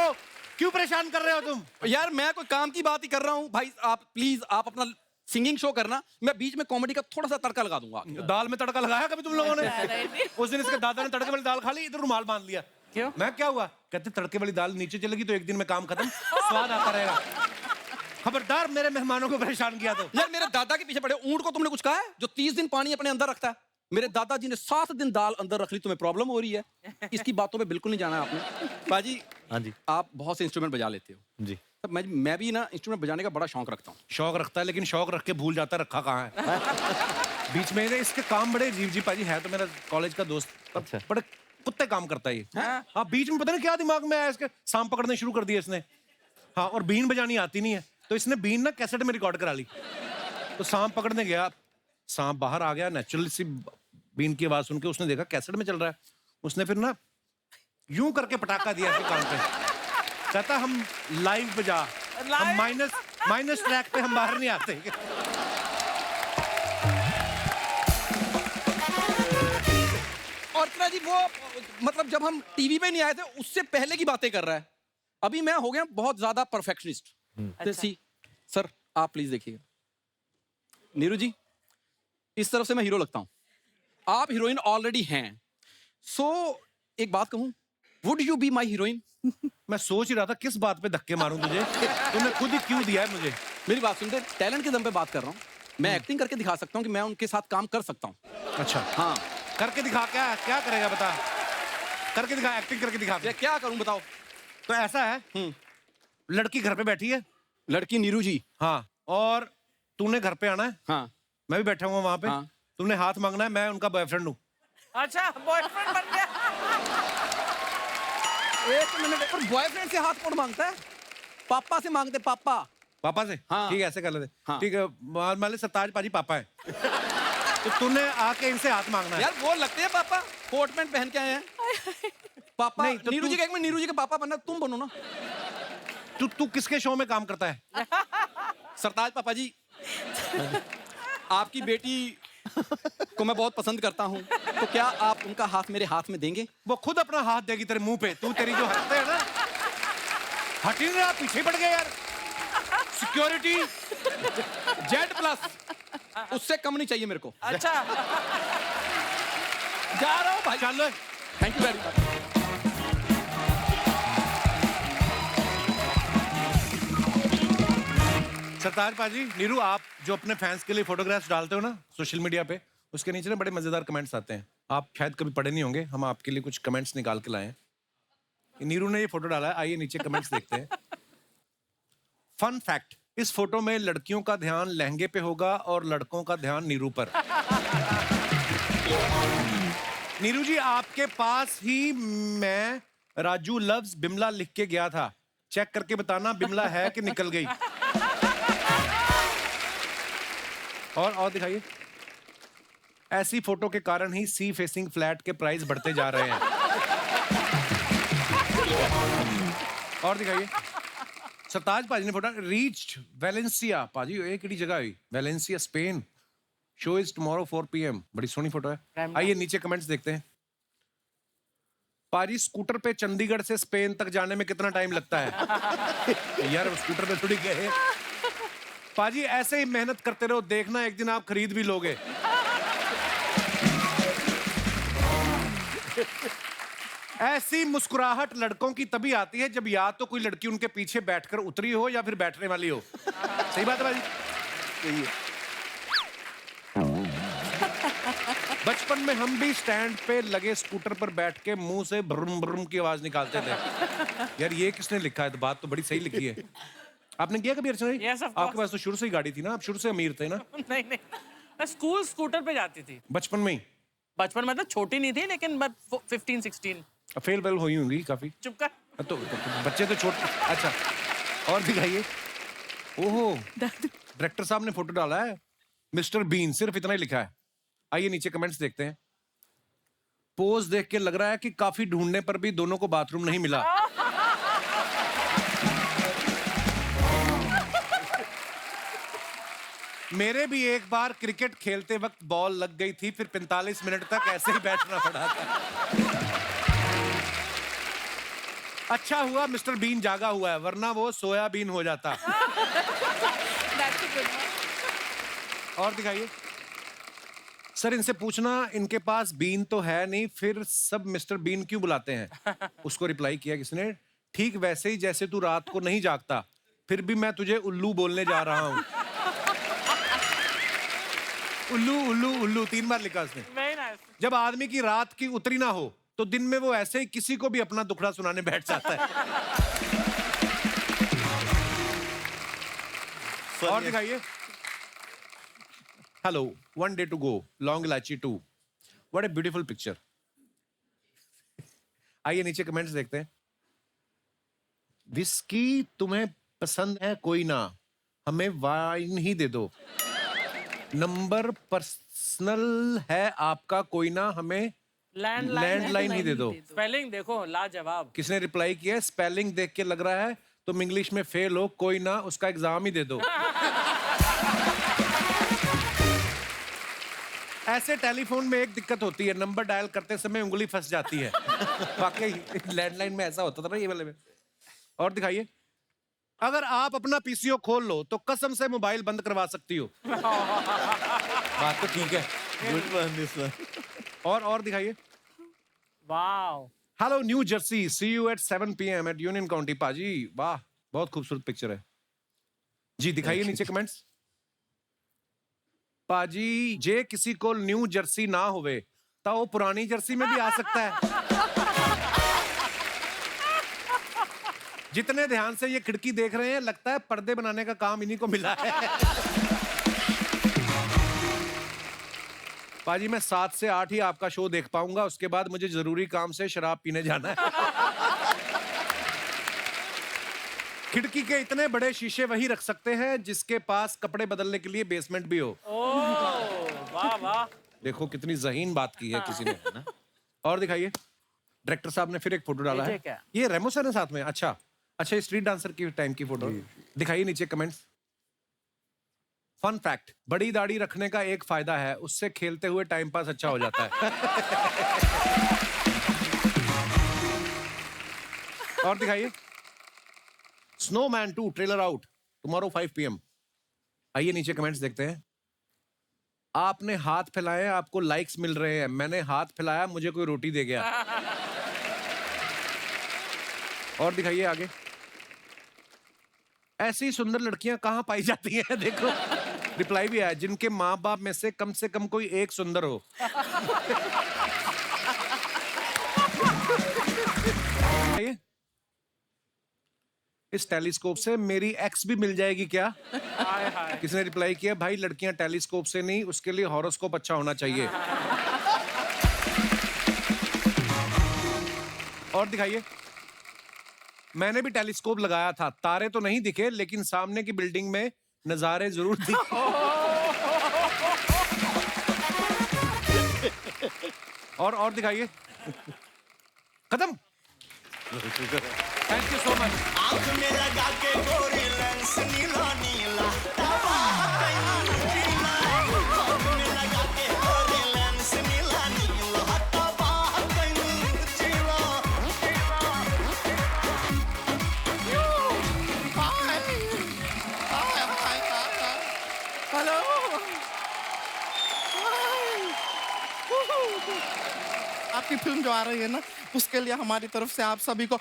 क्यों परेशान कर रहे हो तुम? यार मैं कोई काम की बात ही कर रहा हूँ भाई। आप प्लीज आप अपना सिंगिंग शो करना, मैं बीच में कॉमेडी का थोड़ा सा तड़का लगा दूंगा। दाल में तड़का लगाया कभी तुम लोगों ने? उस दिन इसके दादा ने तड़के वाली दाल खा ली, इधर रुमाल बांध लिया। क्यों? मैं क्या हुआ? कहते तड़के वाली दाल नीचे चलेगी तो एक दिन में काम खत्म, स्वाद आता रहेगा। खबरदार मेरे मेहमानों को परेशान किया तो। यार मेरे दादा के पीछे पड़े ऊंट को तुमने कुछ कहा है जो 30 दिन पानी अपने अंदर रखता है? मेरे दादाजी ने 7 दिन दाल अंदर रख ली, तुम्हें प्रॉब्लम हो रही है? इसकी बातों पे बिल्कुल नहीं जाना है आपने। बाजी हाँ जी। आप बहुत से इंस्ट्रूमेंट बजा लेते हो, जी। तब मैं भी ना इंस्ट्रूमेंट बजाने का बड़ा शौक रखता हूँ। शौक रखता है, लेकिन शौक रख के भूल जाता है रखा कहाँ है। बीच में इसके काम बड़े अजीब जी पाजी है, तो मेरा कॉलेज का दोस्त, अच्छा। बड़े कुत्ते काम करता है ये। हाँ, बीच में पता नहीं क्या दिमाग में आया इसके, सांप पकड़ने शुरू कर दिया इसने। हाँ, और बीन बजानी आती नहीं है, तो इसने बीन ना कैसेट में रिकॉर्ड करा ली। तो सांप पकड़ने गया, सांप बाहर आ गया, नेचुरल सी बीन की आवाज सुन के उसने देखा कैसेट में चल रहा है। उसने फिर ना यूं करके पटाखा दिया इसके कान पे, कहता हम लाइव बजा, हम माइनस ट्रैक पे हम बाहर नहीं आते। और इतना जी वो मतलब जब हम टीवी पे नहीं आए थे उससे पहले की बातें कर रहा है। अभी मैं हो गया बहुत ज्यादा परफेक्शनिस्ट। सी सर आप प्लीज देखिएगा। नीरू जी इस तरफ से मैं हीरो लगता हूं, आप हीरोइन ऑलरेडी हैं। सो एक बात कहूं, would you be my heroine? मैं सोच ही रहा था किस बात पे धक्के मारूं तुझे, तुमने खुद ही क्यों दिया है मुझे। मेरी बात सुनते, टैलेंट के दम पे बात कर रहा हूं। मैं एक्टिंग करके दिखा सकता हूं कि मैं उनके साथ काम कर सकता हूं। अच्छा, हाँ करके दिखा। क्या क्या करेगा बता, करके दिखा, एक्टिंग करके दिखा। मैं क्या करूं बताओ। तो ऐसा है, लड़की घर पे बैठी है, लड़की नीरू जी। हाँ, और तूने घर पे आना है, हाँ मैं भी बैठा हुआ वहां पे। हाँ। तूने हाथ मांगना है, मैं उनका बॉयफ्रेंड हूँ। अच्छा, बॉयफ्रेंड बन गया। एक मिनट, पर बॉयफ्रेंड से हाथ कौन मांगता है? पापा से मांगते, पापा। पापा से? हाँ। ठीक है, ऐसे कर लेते। हाँ। ठीक है, मान ले सरताज पाजी पापा है, तो तूने आके इनसे हाथ मांगना है। यार वो लगते हैं पापा, कोट पैंट पहन के आए हैं। पापा नहीं, तो नीरू तू- जी का, एक मिनट, नीरू जी के पापा बनना, तुम बनो ना। तू किसके शो में काम करता है? सरताज पापा जी, आपकी बेटी को मैं बहुत पसंद करता हूँ, तो क्या आप उनका हाथ मेरे हाथ में देंगे? वो खुद अपना हाथ देगी तेरे मुंह पे। तू तेरी जो हंसते है ना, हट ही नहीं रहा, पीछे पड़ गए यार। सिक्योरिटी Z+ उससे कम नहीं चाहिए मेरे को। अच्छा, जा रहा हूँ भाई। चल। Thank you very much. Sartaj पाजी, नीरू, आप जो अपने फैंस के लिए फोटोग्राफ्स डालते हो ना सोशल मीडिया पे, उसके नीचे ना बड़े मजेदार कमेंट्स आते हैं। आप शायद कभी पढ़े नहीं होंगे, हम आपके लिए कुछ कमेंट्स निकाल के लाए हैं। नीरू ने ये फोटो डाला है, आइए नीचे कमेंट्स देखते हैं। फन फैक्ट, इस फोटो में लड़कियों का ध्यान लहंगे पे होगा और लड़कों का ध्यान नीरू पर। नीरू जी, आपके पास ही मैं राजू लव्स बिमला लिख के गया था, चेक करके बताना बिमला है कि निकल गई। और दिखाइए। ऐसी फोटो के कारण ही सी फेसिंग फ्लैट के प्राइस बढ़ते जा रहे हैं। और दिखाइए। सरताज पाजी ने फोटो रीच्ड वेलेंसिया। पाजी ये किहड़ी जगह हुई? Valencia, Spain. Show is tomorrow 4 PM। बड़ी सोहनी फोटो है। आइए नीचे कमेंट्स देखते हैं। पाजी स्कूटर पे चंडीगढ़ से स्पेन तक जाने में कितना टाइम लगता है? यार स्कूटर पे थोड़ी गए। पाजी ऐसे ही मेहनत करते रहो, देखना एक दिन आप खरीद भी लोगे। ऐसी मुस्कुराहट लड़कों की तभी आती है जब या तो कोई लड़की उनके पीछे बैठकर उतरी हो या फिर बैठने वाली हो। सही बात है भाई? सही है। बचपन में हम भी स्टैंड पे लगे स्कूटर पर बैठ के मुंह से ब्रुम ब्रुम की आवाज निकालते थे। यार ये किसने लिखा है? तो बात तो बड़ी सही लिखी है। आपने किया कभी अर्चना? Yes, of course. आपके पास तो शुरू से ही गाड़ी थी ना, आप शुरू से अमीर थे ना? नहीं नहीं, मैं स्कूल स्कूटर पे जाती थी बचपन में ही? बचपन में, मतलब छोटी नहीं थी लेकिन 15-16। फेल वेल हुई होंगी काफी। चुप कर। तो बच्चे तो छोटे। अच्छा और दिखाइए। ओहो डायरेक्टर साहब ने फोटो डाला है, मिस्टर बीन, सिर्फ इतना ही लिखा है। आइए नीचे कमेंट्स देखते हैं। पोज देख के लग रहा है कि काफी ढूंढने पर भी दोनों को बाथरूम नहीं मिला। मेरे भी एक बार क्रिकेट खेलते वक्त बॉल लग गई थी, फिर 45 मिनट तक ऐसे ही बैठना पड़ा था। अच्छा हुआ मिस्टर बीन जागा हुआ है, वरना वो सोयाबीन हो जाता। और दिखाइए। सर इनसे पूछना, इनके पास बीन तो है नहीं, फिर सब मिस्टर बीन क्यों बुलाते हैं? उसको रिप्लाई किया किसने? ठीक वैसे ही जैसे तू रात को नहीं जागता, फिर भी मैं तुझे उल्लू बोलने जा रहा हूं। उल्लू उल्लू उल्लू 3 बार लिखा उसने। Very nice. जब आदमी की रात की उतरी ना हो तो दिन में वो ऐसे ही किसी को भी अपना दुखड़ा सुनाने बैठ जाता है। और दिखाइए। Hello, 1 day to go, long इलायची 2। What a beautiful picture. आइए नीचे कमेंट्स देखते हैं। विस्की तुम्हें पसंद है कोई ना, हमें वाइन ही दे दो। नंबर पर्सनल है आपका कोई ना, हमें लैंडलाइन ही दे दो। स्पेलिंग देखो लाजवाब। किसने रिप्लाई किया? स्पेलिंग देख के लग रहा है तुम इंग्लिश में फेल हो, कोई ना उसका एग्जाम ही दे दो। ऐसे टेलीफोन में एक दिक्कत होती है, नंबर डायल करते समय उंगली फंस जाती है। वाकई लैंडलाइन में ऐसा होता था ना ये वाले में। और दिखाइए। अगर आप अपना पीसीओ खोल लो तो कसम से मोबाइल बंद करवा सकती हो। बात तो ठीक है। Good one this one. और दिखाइए। Wow. Hello New Jersey, see you at 7 PM at Union County. पाजी वाह, बहुत खूबसूरत पिक्चर है जी। दिखाइए नीचे कमेंट्स। पाजी जे किसी को न्यू जर्सी ना होवे तो वो पुरानी जर्सी में भी आ सकता है। जितने ध्यान से ये खिड़की देख रहे हैं, लगता है पर्दे बनाने का काम इन्हीं को मिला है। पाजी मैं 7 से 8 ही आपका शो देख पाऊंगा, उसके बाद मुझे जरूरी काम से शराब पीने जाना है। खिड़की के इतने बड़े शीशे वही रख सकते हैं जिसके पास कपड़े बदलने के लिए बेसमेंट भी हो। वाह वाह। देखो कितनी जहीन बात की है किसी ने, है ना? और दिखाइए। डायरेक्टर साहब ने फिर एक फोटो डाला है। क्या? ये रेमो सर है साथ में। अच्छा ये स्ट्रीट डांसर की टाइम की फोटो। दिखाइए नीचे कमेंट्स। फन फैक्ट, बड़ी दाढ़ी रखने का एक फायदा है, उससे खेलते हुए टाइम पास अच्छा हो जाता है। और दिखाइए। Snowman 2 trailer out tomorrow 5 PM। आइए नीचे कमेंट्स देखते हैं। आपने हाथ फैलाए, आपको लाइक्स मिल रहे हैं। मैंने हाथ फैलाया, मुझे कोई रोटी दे गया। और दिखाइए आगे। ऐसी सुंदर लड़कियां कहां पाई जाती हैं? देखो रिप्लाई भी आया, जिनके माँ बाप में से कम कोई एक सुंदर हो। इस टेलीस्कोप से मेरी एक्स भी मिल जाएगी क्या? किसने रिप्लाई किया? भाई लड़कियां टेलीस्कोप से नहीं, उसके लिए हॉरोस्कोप अच्छा होना चाहिए। और दिखाइए। मैंने भी टेलीस्कोप लगाया था, तारे तो नहीं दिखे लेकिन सामने की बिल्डिंग में नजारे जरूर दिखे। और दिखाइए। खत्म। Thank you so much. आंख में लगा के गोरी लेंस नीला नीला, दबा कहीं नीला, आंख में आपकी फिल्म जो आ रही है ना, उसके लिए हमारी तरफ से आप सभी को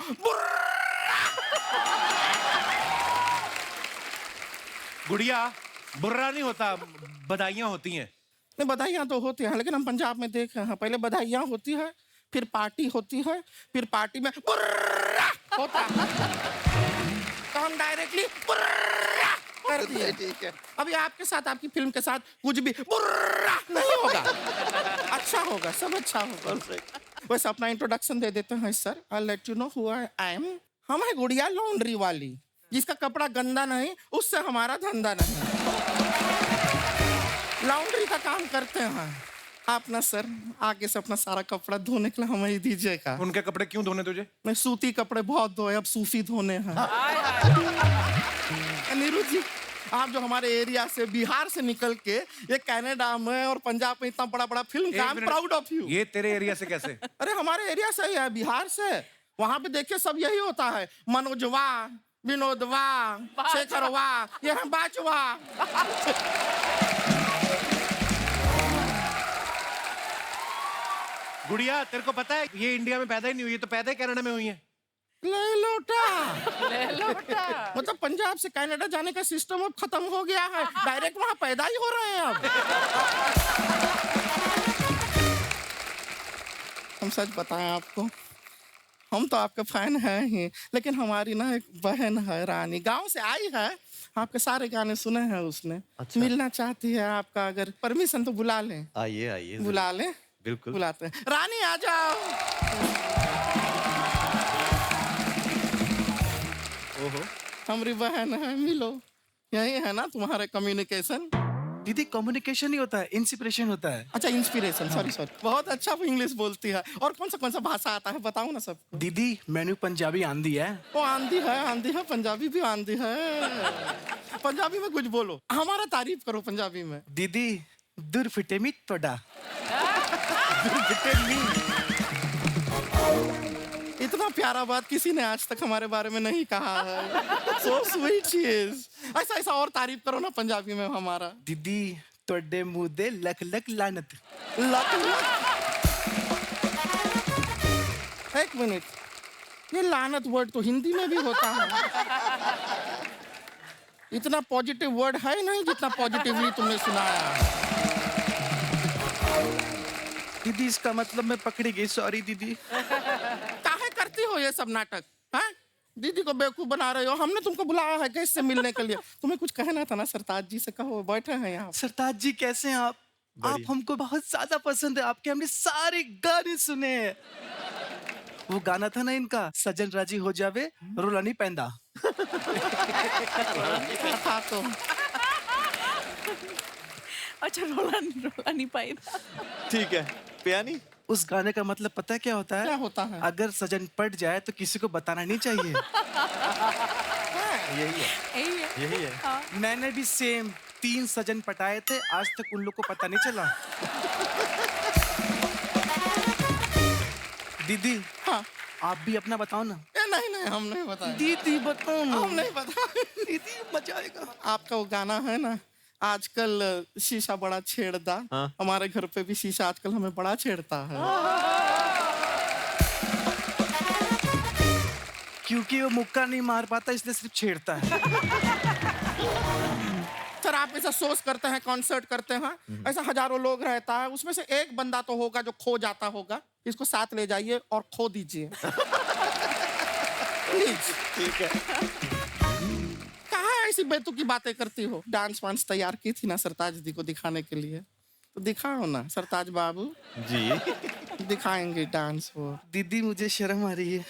गुड़िया, बुर्रा नहीं होता, बधाइयाँ होती हैं। नहीं, बधाइयाँ तो होती हैं, लेकिन हम पंजाब में देखे हैं, पहले बधाइयाँ होती है, फिर पार्टी होती है, फिर पार्टी में बुर्रा होता है, तो हम डायरेक्टली बुर्रा कर दिए। ठीक है, अभी आपके साथ, आपकी फिल्म के साथ कुछ भी बुर्रा नहीं होगा। अच्छा होगा, सब अच्छा होगा। वैसे अपना इंट्रोडक्शन दे देते हैं sir. I let you know who I am. हम है गुड़िया लॉन्ड्री वाली, जिसका कपड़ा गंदा नहीं, उससे हमारा धंधा नहीं। लॉन्ड्री का काम करते हैं। आप ना सर आगे से अपना सारा कपड़ा धोने के लिए हमें ही दीजिएगा। उनके कपड़े क्यों धोने तुझे? मैं सूती कपड़े बहुत धोए, अब सूफी धोने हैं। नीरू जी, आप जो हमारे एरिया से, बिहार से निकल के ये कनाडा में और पंजाब में इतना बड़ा बड़ा फिल्म का, I am proud of you. ये तेरे एरिया से कैसे? अरे हमारे एरिया से ही है, बिहार से। वहां पे देखिए सब यही होता है, मनोजवा, विनोदवा, शेखरवा, ये है बाचवा। गुड़िया, तेरे को पता है ये इंडिया में पैदा ही नहीं हुई है, तो पैदा ही कनाडा में हुई है। ले लोटा। मतलब पंजाब से कनाडा जाने का सिस्टम अब खत्म हो गया है, डायरेक्ट वहां पैदा ही हो रहे हैं अब। हम सच बताएं आपको, हम तो आपके फैन हैं ही, लेकिन हमारी ना एक बहन है रानी, गांव से आई है, आपके सारे गाने सुने हैं उसने। अच्छा। मिलना चाहती है आपका, अगर परमिशन तो बुला लें। आइए आइए, बुला लें, बिल्कुल बुलाते हैं। रानी आ जाओ। ओहो, हमारी बहन है, मिलो। यही है ना तुम्हारे कम्युनिकेशन? दीदी कम्युनिकेशन ही होता है, इंस्पिरेशन होता है। अच्छा, इंस्पिरेशन, सॉरी। बहुत अच्छा वो इंग्लिश बोलती है। और कौन सा भाषा आता है, बताओ ना सब। दीदी मैंने पंजाबी आंधी है। वो आंधी है, पंजाबी भी आंधी है। पंजाबी में कुछ बोलो, हमारा तारीफ करो पंजाबी में। दीदी दूर फिटे मिट पड़ा। इतना प्यारा बात किसी ने आज तक हमारे बारे में नहीं कहा है। So sweet she is। ऐसा और तारीफ करो ना पंजाबी में हमारा। दीदी तोड़े मुंह दे लख लख लानत। लक। एक मिनट, ये लानत वर्ड तो हिंदी में भी होता है। इतना पॉजिटिव वर्ड है नहीं जितना पॉजिटिवली तुमने सुनाया। दीदी इसका मतलब मैं पकड़ी गई, सॉरी दीदी। काहे करती हो ये सब नाटक? हाँ, दीदी को बेवकूफ बना रहे हो। हमने तुमको बुलाया है कैसे मिलने के लिए, तुम्हें कुछ कहना था ना सरताज जी से, कहो, बैठे हैं यहाँ। सरताज जी कैसे हैं आप? आप हमको बहुत ज्यादा पसंद है, आपके हमने सारे गाने सुने हैं। वो गाना था ना इनका, सजन राजी हो जावे रोला नहीं पैंदा। था तो। अच्छा, रोला नहीं पाई। ठीक है। पियानी, उस गाने का मतलब पता है क्या होता है? क्या होता है? अगर सजन पट जाए तो किसी को बताना नहीं चाहिए। यही है। मैंने भी सेम 3 सजन पटाए थे, आज तक उन लोग को पता नहीं चला। दीदी, हाँ, आप भी अपना बताओ ना। नहीं, हम नहीं बताए। दीदी बताओ ना। हम नहीं बताए। दीदी मजा आएगा। आपका वो गाना है ना, आजकल शीशा बड़ा छेड़ता। हाँ। हमारे घर पे भी शीशा आजकल हमें बड़ा छेड़ता है। क्योंकि वो मुक्का नहीं मार पाता, इसलिए सिर्फ छेड़ता है। सर, आप ऐसा सोच करते हैं, कॉन्सर्ट करते हैं, ऐसा हजारों लोग रहता है, उसमें से एक बंदा तो होगा जो खो जाता होगा। इसको साथ ले जाइए और खो दीजिए। प्लीज। ठीक है। कहाँ ऐसी बेतुकी बातें करती हो? डांस वांस तैयार की थी ना सरताज दी को दिखाने के लिए, तो दिखाओ ना सरताज बाबू जी। दिखाएंगे डांस। वो दीदी मुझे शर्म आ रही है।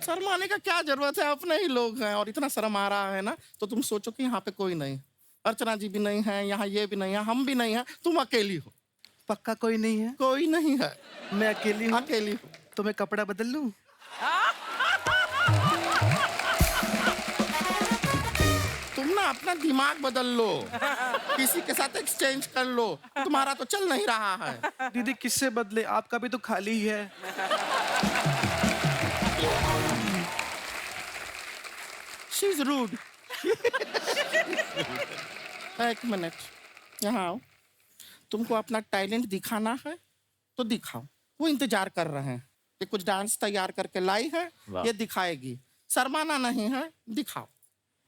शर्माने का क्या जरूरत है, अपने ही लोग हैं। और इतना शर्म आ रहा है ना, तो तुम सोचो कि यहाँ पे कोई नहीं, अर्चना जी भी नहीं है यहाँ, ये भी नहीं है, हम भी नहीं है, तुम अकेली हो। पक्का कोई नहीं है? कोई नहीं है, मैं अकेली हूँ। अकेली हो। तो मैं कपड़ा बदल लूं? तुम ना अपना दिमाग बदल लो, किसी के साथ एक्सचेंज कर लो, तुम्हारा तो चल नहीं रहा है। दीदी किससे बदले, आपका भी तो खाली ही है। She is rude. एक मिनट, यहाँ आओ। तुमको अपना टैलेंट दिखाना है तो दिखाओ। वो इंतजार कर रहे हैं कि कुछ डांस तैयार करके लाई है, वाह। ये दिखाएगी। शर्माना नहीं है, दिखाओ।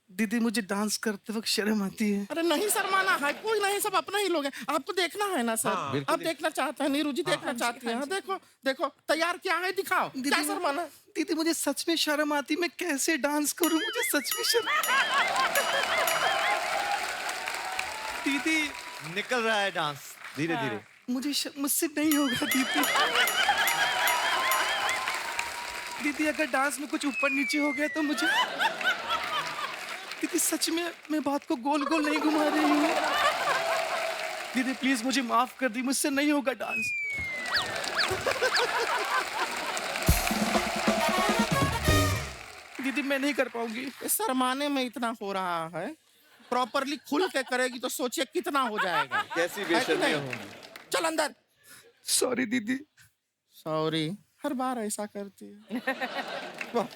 दीदी मुझे डांस करते वक्त शर्म आती है। अरे नहीं शर्माना है, कोई नहीं, सब अपना ही लोग हैं। आपको देखना है ना सर? आप देखना चाहते हैं, नीरू जी देखना चाहती है। हाँ, देखो देखो तैयार क्या है, दिखाओ। क्या शर्माना है? दीदी मुझे सच में शर्म आती, मैं कैसे डांस करूं, मुझे सच में शर्म। दीदी निकल रहा है डांस धीरे धीरे। मुझसे नहीं होगा दीदी। दीदी अगर डांस में कुछ ऊपर नीचे हो गया तो मुझे, दीदी सच में मैं बात को गोल गोल नहीं घुमा रही हूँ। दीदी प्लीज मुझे माफ कर दी, मुझसे नहीं होगा डांस। दीदी मैं नहीं कर पाऊंगी। इस शर्माने में इतना हो रहा है, प्रॉपरली खुल के करेगी तो सोचिए कितना हो जाएगा। कैसी है कि बेशर्मी नहीं? होगी। चल अंदर। सॉरी दीदी। सॉरी, हर बार ऐसा करती है। वाह,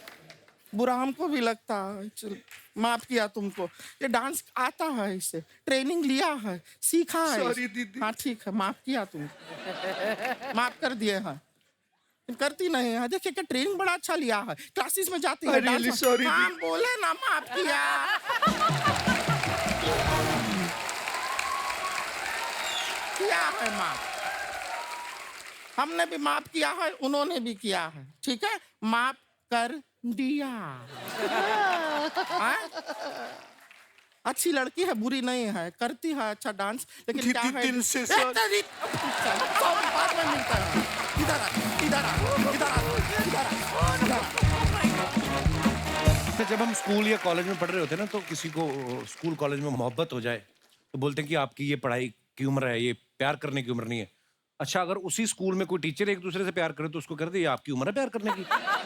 बुरा हमको भी लगता है। चल माफ किया तुमको। ये डांस आता है, इसे ट्रेनिंग लिया है, सीखा है। Sorry, दीदी। हाँ ठीक है, माफ किया तुमको, माफ कर दिए हैं। करती नहीं है, देखिए क्या ट्रेनिंग बड़ा अच्छा लिया है, क्लासेस में जाती है। I'm really sorry, हाँ बोले ना, माफ किया। किया है माफ, हमने भी माफ किया है, उन्होंने भी किया है। ठीक है, माफ कर दिया। हाँ? अच्छी लड़की है, बुरी नहीं है, करती है अच्छा डांस, लेकिन क्या है दिल से बाद में मिलता है। इधर आ, इधर आ, इधर आ, इधर आ, इधर आ। तो जब हम स्कूल या कॉलेज में पढ़ रहे होते हैं ना, तो किसी को स्कूल कॉलेज में मोहब्बत हो जाए तो बोलते हैं कि आपकी ये पढ़ाई की उम्र है, ये प्यार करने की उम्र नहीं है। अच्छा, अगर उसी स्कूल में कोई टीचर एक दूसरे से प्यार करे तो उसको कर दे ये आपकी उम्र है प्यार करने की।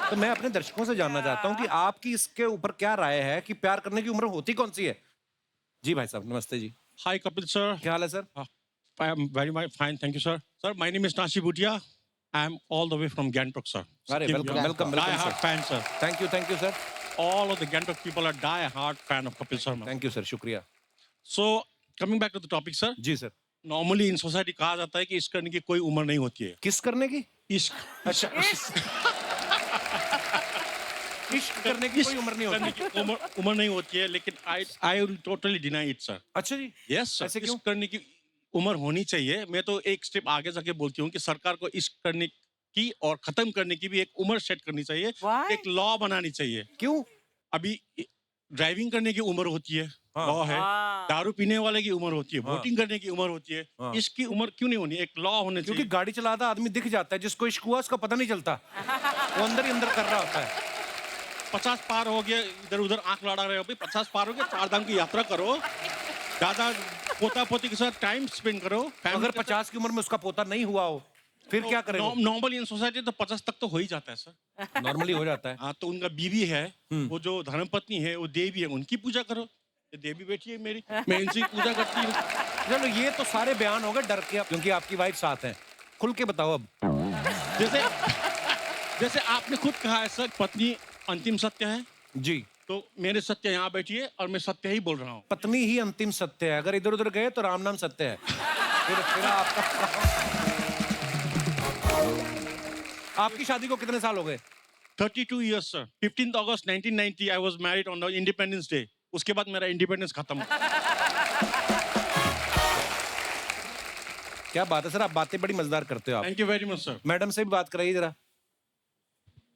तो मैं अपने दर्शकों से जानना चाहता हूँ कि आपकी इसके ऊपर क्या राय है कि प्यार करने की उम्र होती कौन सी है? जी भाई साहब, नमस्ते जी। Hi, Kapil sir. क्या हाल है sir? I am very fine, thank you, sir. Sir, my name is Nashi Bhutia. I am all the way from Gangtok, sir. अरे welcome welcome welcome Die-hard sir. fan, sir. Thank you sir. All of the Gangtok people are die-hard fan of Kapil Sharma. Thank you sir, शुक्रिया। So, coming back to the topic, sir. जी sir. Normally in society कहा जाता है कि इश्क करने की कोई उम्र नहीं होती है। किस करने की? इश्क अच्छा, इश्क करने की कोई उम्र नहीं करने होती। की उम्र नहीं होती है, लेकिन I will totally deny it, sir. अच्छा जी, Yes, sir. ऐसे क्यों? इश्क करने की उम्र होनी चाहिए। मैं तो एक स्टेप आगे जाके बोलती हूँ कि सरकार को इश्क करने की और खत्म करने की भी एक उम्र सेट करनी चाहिए, Why? एक लॉ बनानी चाहिए। क्यों? अभी ड्राइविंग करने की उम्र होती है, हाँ। लॉ है। हाँ। दारू पीने वाले की उम्र होती है, हाँ। वोटिंग करने की उम्र होती है। हाँ। इसकी उम्र क्यों नहीं होनी? एक लॉ होने क्योंकि चाहिए। गाड़ी चलाता आदमी दिख जाता है, जिसको इश्क हुआ उसका पता नहीं चलता, वो अंदर ही अंदर कर रहा होता है। 50 पार हो गया, इधर उधर आंख लड़ा रहे हो, भाई 50 पार हो गया, 4 धाम की यात्रा करो, दादा पोता पोती के साथ टाइम स्पेंड करो। अगर 50 की उम्र में उसका पोता नहीं हुआ हो फिर क्या करेंगे? नॉर्मली इन सोसाइटी तो 50 तक तो हो ही जाता है सर। नॉर्मली हो जाता है। हाँ, तो उनका बीवी है, वो जो धर्मपत्नी है, वो देवी है, उनकी पूजा करो। ये देवी बेटी है मेरी, मैं इनकी पूजा करती हूँ। चलो, ये तो सारे बयान हो गए डर के, क्योंकि आपकी वाइफ साथ है। खुल के बताओ अब। जैसे आपने खुद कहा है सर, पत्नी अंतिम सत्य है जी, तो मेरे सत्य यहाँ बैठी है और मैं सत्य ही बोल रहा हूँ। पत्नी ही अंतिम सत्य है, अगर इधर उधर गए तो राम नाम सत्य है। फिर आपकी शादी को कितने साल हो गए? 32 years sir. 15th August 1990 I was married on the Independence Day। उसके बाद मेरा इंडिपेंडेंस खत्म। क्या बात है सर, आप बातें बड़ी मजेदार करते हो आप। Thank you very much sir. Madam से भी बात कराइए जरा।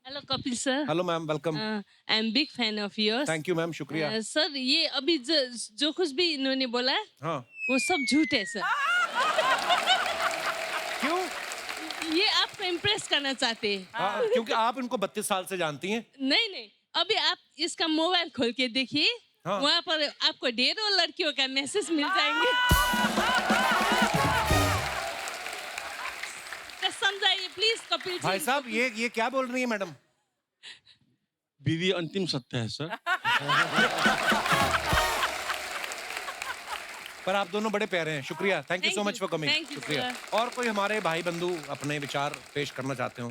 Hello Kapil sir. Hello ma'am, welcome. I am big fan of yours. Thank you ma'am, शुक्रिया। सर, ये अभी जो कुछ भी इन्होंने बोला है, हाँ, वो सब झूठ है सर। क्यों? ये आपको इम्प्रेस करना चाहते हैं। हाँ, क्योंकि आप इनको 32 साल से जानती हैं। नहीं, अभी आप इसका मोबाइल खोल के देखिए, हाँ। वहाँ पर आपको ढेरों लड़कियों का मैसेज मिल जाएंगे। समझाइए प्लीज कपिल जी। भाई साहब, ये क्या बोल रही है मैडम? बीवी अंतिम सत्य है सर। पर आप दोनों बड़े प्यारे हैं, शुक्रिया। Thank you Thank so you. Much for coming. Thank you, शुक्रिया। sir. और कोई हमारे भाई बंधु अपने विचार पेश करना चाहते हो?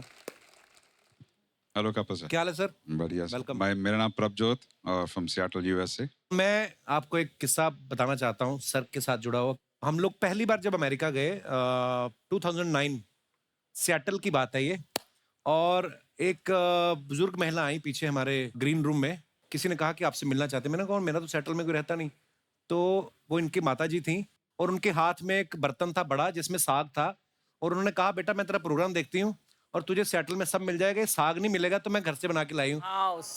Hello Kapil sir. क्या हाल है सर? बढ़िया सर। Welcome. मेरा नाम प्रभजोत और फ्रॉम सियाटल यूएसए। मैं आपको एक किस्सा बताना चाहता हूँ सर के साथ जुड़ा हुआ। हम लोग पहली बार जब अमेरिका गए 2009 सियाटल की बात है ये। और एक बुजुर्ग महिला आई पीछे हमारे ग्रीन रूम में, किसी ने कहा कि आपसे मिलना चाहते हैं। मैंने कहा मेरा तो सियाटल में कोई रहता नहीं। तो वो इनकी माताजी थी और उनके हाथ में एक बर्तन था बड़ा जिसमें साग था, और उन्होंने कहा बेटा मैं तेरा प्रोग्राम देखती हूँ और तुझे सियाटल में सब मिल जाएगा, साग नहीं मिलेगा तो मैं घर से बना के लाई हूँ।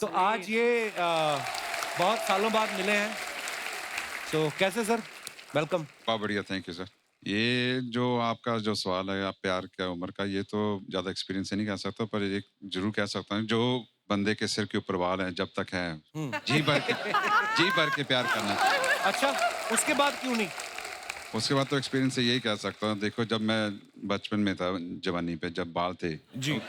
तो आज ये बहुत सालों बाद मिले हैं। तो कैसे सर, वेलकम। बहुत बढ़िया, थैंक यू सर। ये जो आपका जो सवाल है आप प्यार क्या उम्र का, ये तो ज़्यादा एक्सपीरियंस से नहीं कह सकता, पर एक जरूर कह सकता हूँ, जो बंदे के सिर के ऊपर बाल है जब तक है जी भर के प्यार करना चाहिए। अच्छा, उसके बाद क्यों नहीं? उसके बाद तो एक्सपीरियंस से यही कह सकता हूँ। देखो जब मैं बचपन में था, जवानी पे जब बाल थे जी,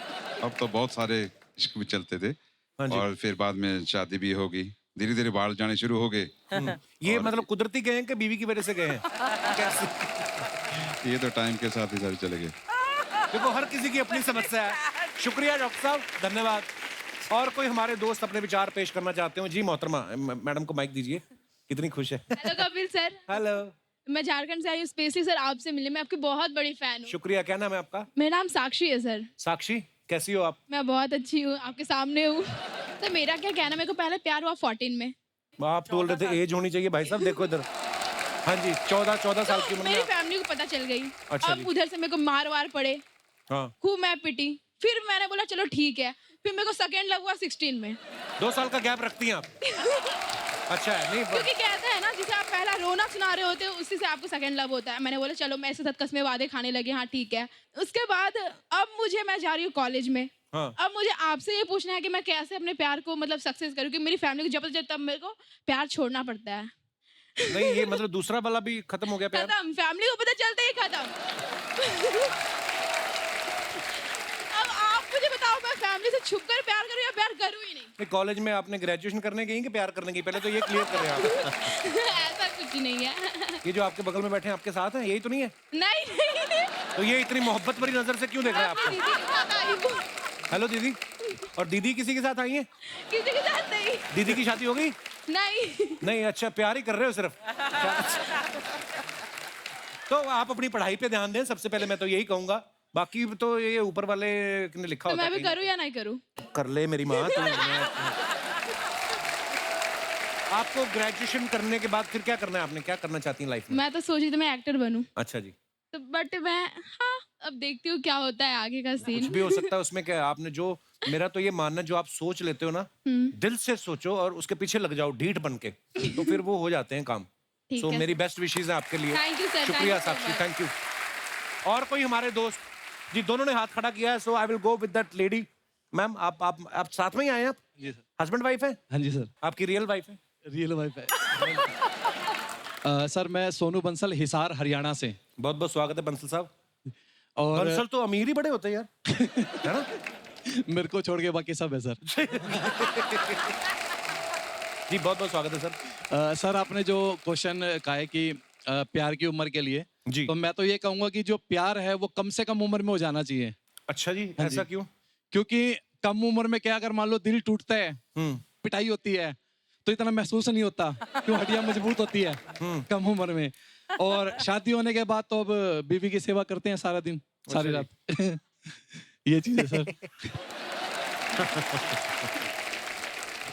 अब तो बहुत सारे इश्क भी चलते थे। और फिर बाद में शादी भी होगी, धीरे धीरे बाल जाने शुरू हो गए। ये मतलब कुदरती गए हैं कि बीवी की वजह से गए हैं? कैसे? ये तो टाइम के साथ ही सारे चले गए। देखो हर किसी की अपनी समस्या है। शुक्रिया डॉक्टर साहब, धन्यवाद। और कोई हमारे दोस्त अपने विचार पेश करना चाहते हो? जी मोहतरमा, मैडम को माइक दीजिए। कितनी खुश है। Hello Kapil sir. हेलो। मैं झारखंड से आई हूँ स्पेशली सर आपसे मिलने। मैं आपकी बहुत बड़ी फैन हूँ। शुक्रिया। क्या नाम है आपका? मेरा नाम साक्षी है सर। साक्षी, कैसी हो आप? मैं बहुत अच्छी हूँ, आपके सामने हूँ। तो मेरा क्या कहना, मेरे को पहले प्यार हुआ 14 में। आप बोल रहे थे एज होनी चाहिए, भाई साहब देखो इधर। हाँ जी, 14 साल की उम्र मेरी में। फैमिली को पता चल गई। अच्छा अब जी। उधर से मेरे को मार वार पड़े, हाँ। खूब मैं पिटी। फिर मैंने बोला चलो ठीक है। फिर मेरे को सेकेंड लव हुआ 16 में। 2 साल का गैप रखती हैं आप? अच्छा है, नहीं क्योंकि कहते हैं ना, जिसे आप पहला रोना सुना रहे होते हो उसी से आपको सेकंड लव होता है। मैंने बोला चलो मैं इसके साथ कसमें वादे खाने लगी, हाँ ठीक है। उसके बाद अब मैं जा रही हूँ कॉलेज में। हाँ। अब मुझे आपसे ये पूछना है कि मैं कैसे अपने प्यार को मतलब सक्सेस करूँ, कि मेरी फैमिली को जब तब मेरे को प्यार छोड़ना पड़ता है। नहीं, ये मतलब दूसरा वाला भी खत्म हो गया प्यार? खत्म, फैमिली को पता चलते ही खत्म। अब आप मुझे बताओ, मैं फैमिली से छुप कर प्यार करूँ या प्यार करूँ ही नहीं? कॉलेज में आपने ग्रेजुएशन करने गई कि प्यार करने गई? पहले तो ये क्लियर करें आप। ऐसा कुछ नहीं है। ये जो आपके बगल में बैठे हैं आपके साथ हैं, यही तो नहीं है? नहीं। तो ये इतनी मोहब्बत भरी नजर से क्यों देख रहे हैं आपको? दीदी के साथ आई हूँ। हेलो दीदी। और दीदी किसी के साथ आई है? किसी के साथ नहीं। दीदी की शादी हो गई? नहीं। नहीं, अच्छा, प्यार ही कर रहे हो सिर्फ। तो आप अपनी पढ़ाई पे ध्यान दें सबसे पहले, मैं तो यही कहूंगा। बाकी तो ये ऊपर वाले ने लिखा तो होता है। मैं भी करूँ या नहीं करूँ? कर ले मेरी माँ। तो आपको ग्रेजुएशन करने के बाद फिर क्या करना है? आपने क्या करना चाहती हैं लाइफ में? मैं तो सोची थी मैं एक्टर बनूं। अच्छा जी। तो बट मैं हाँ अब देखती हूँ क्या होता है आगे का सीन। कुछ भी हो सकता है उसमें। क्या आपने जो, मेरा तो ये मानना, जो आप सोच लेते हो ना, दिल से सोचो और उसके पीछे लग जाओ ढीठ बन के, तो फिर वो हो जाते हैं काम। ठीक सो है मेरी बेस्ट विशेज है आपके लिए। Thank you sir. शुक्रिया साक्षी, थैंक यू। और कोई हमारे दोस्त? जी, दोनों ने हाथ खड़ा किया है, so I will go with that lady. Ma'am, आप साथ में ही आए हैं? आप जी सर। हस्बैंड वाइफ है? हाँ जी सर। आपकी रियल वाइफ है? रियल वाइफ है। सर मैं सोनू बंसल, हिसार हरियाणा से। बहुत बहुत स्वागत है बंसल साहब। और बंसल तो अमीर ही बड़े होते हैं यार, है ना? मेरे को छोड़ के बाकी सब है सर। जी, बहुत बहुत स्वागत है सर। सर आपने जो क्वेश्चन कहा है कि प्यार की उम्र के लिए जी, तो मैं तो ये कहूंगा कि जो प्यार है वो कम से कम उम्र में हो जाना चाहिए। अच्छा जी, हाँ ऐसा जी। क्यों? क्योंकि कम उम्र में क्या, अगर मान लो दिल टूटता है, पिटाई होती है, तो इतना महसूस नहीं होता, क्यों हड्डियां मजबूत होती है कम उम्र में। और शादी होने के बाद तो अब बीवी की सेवा करते हैं सारा दिन सारी रात। ये चीज है सर।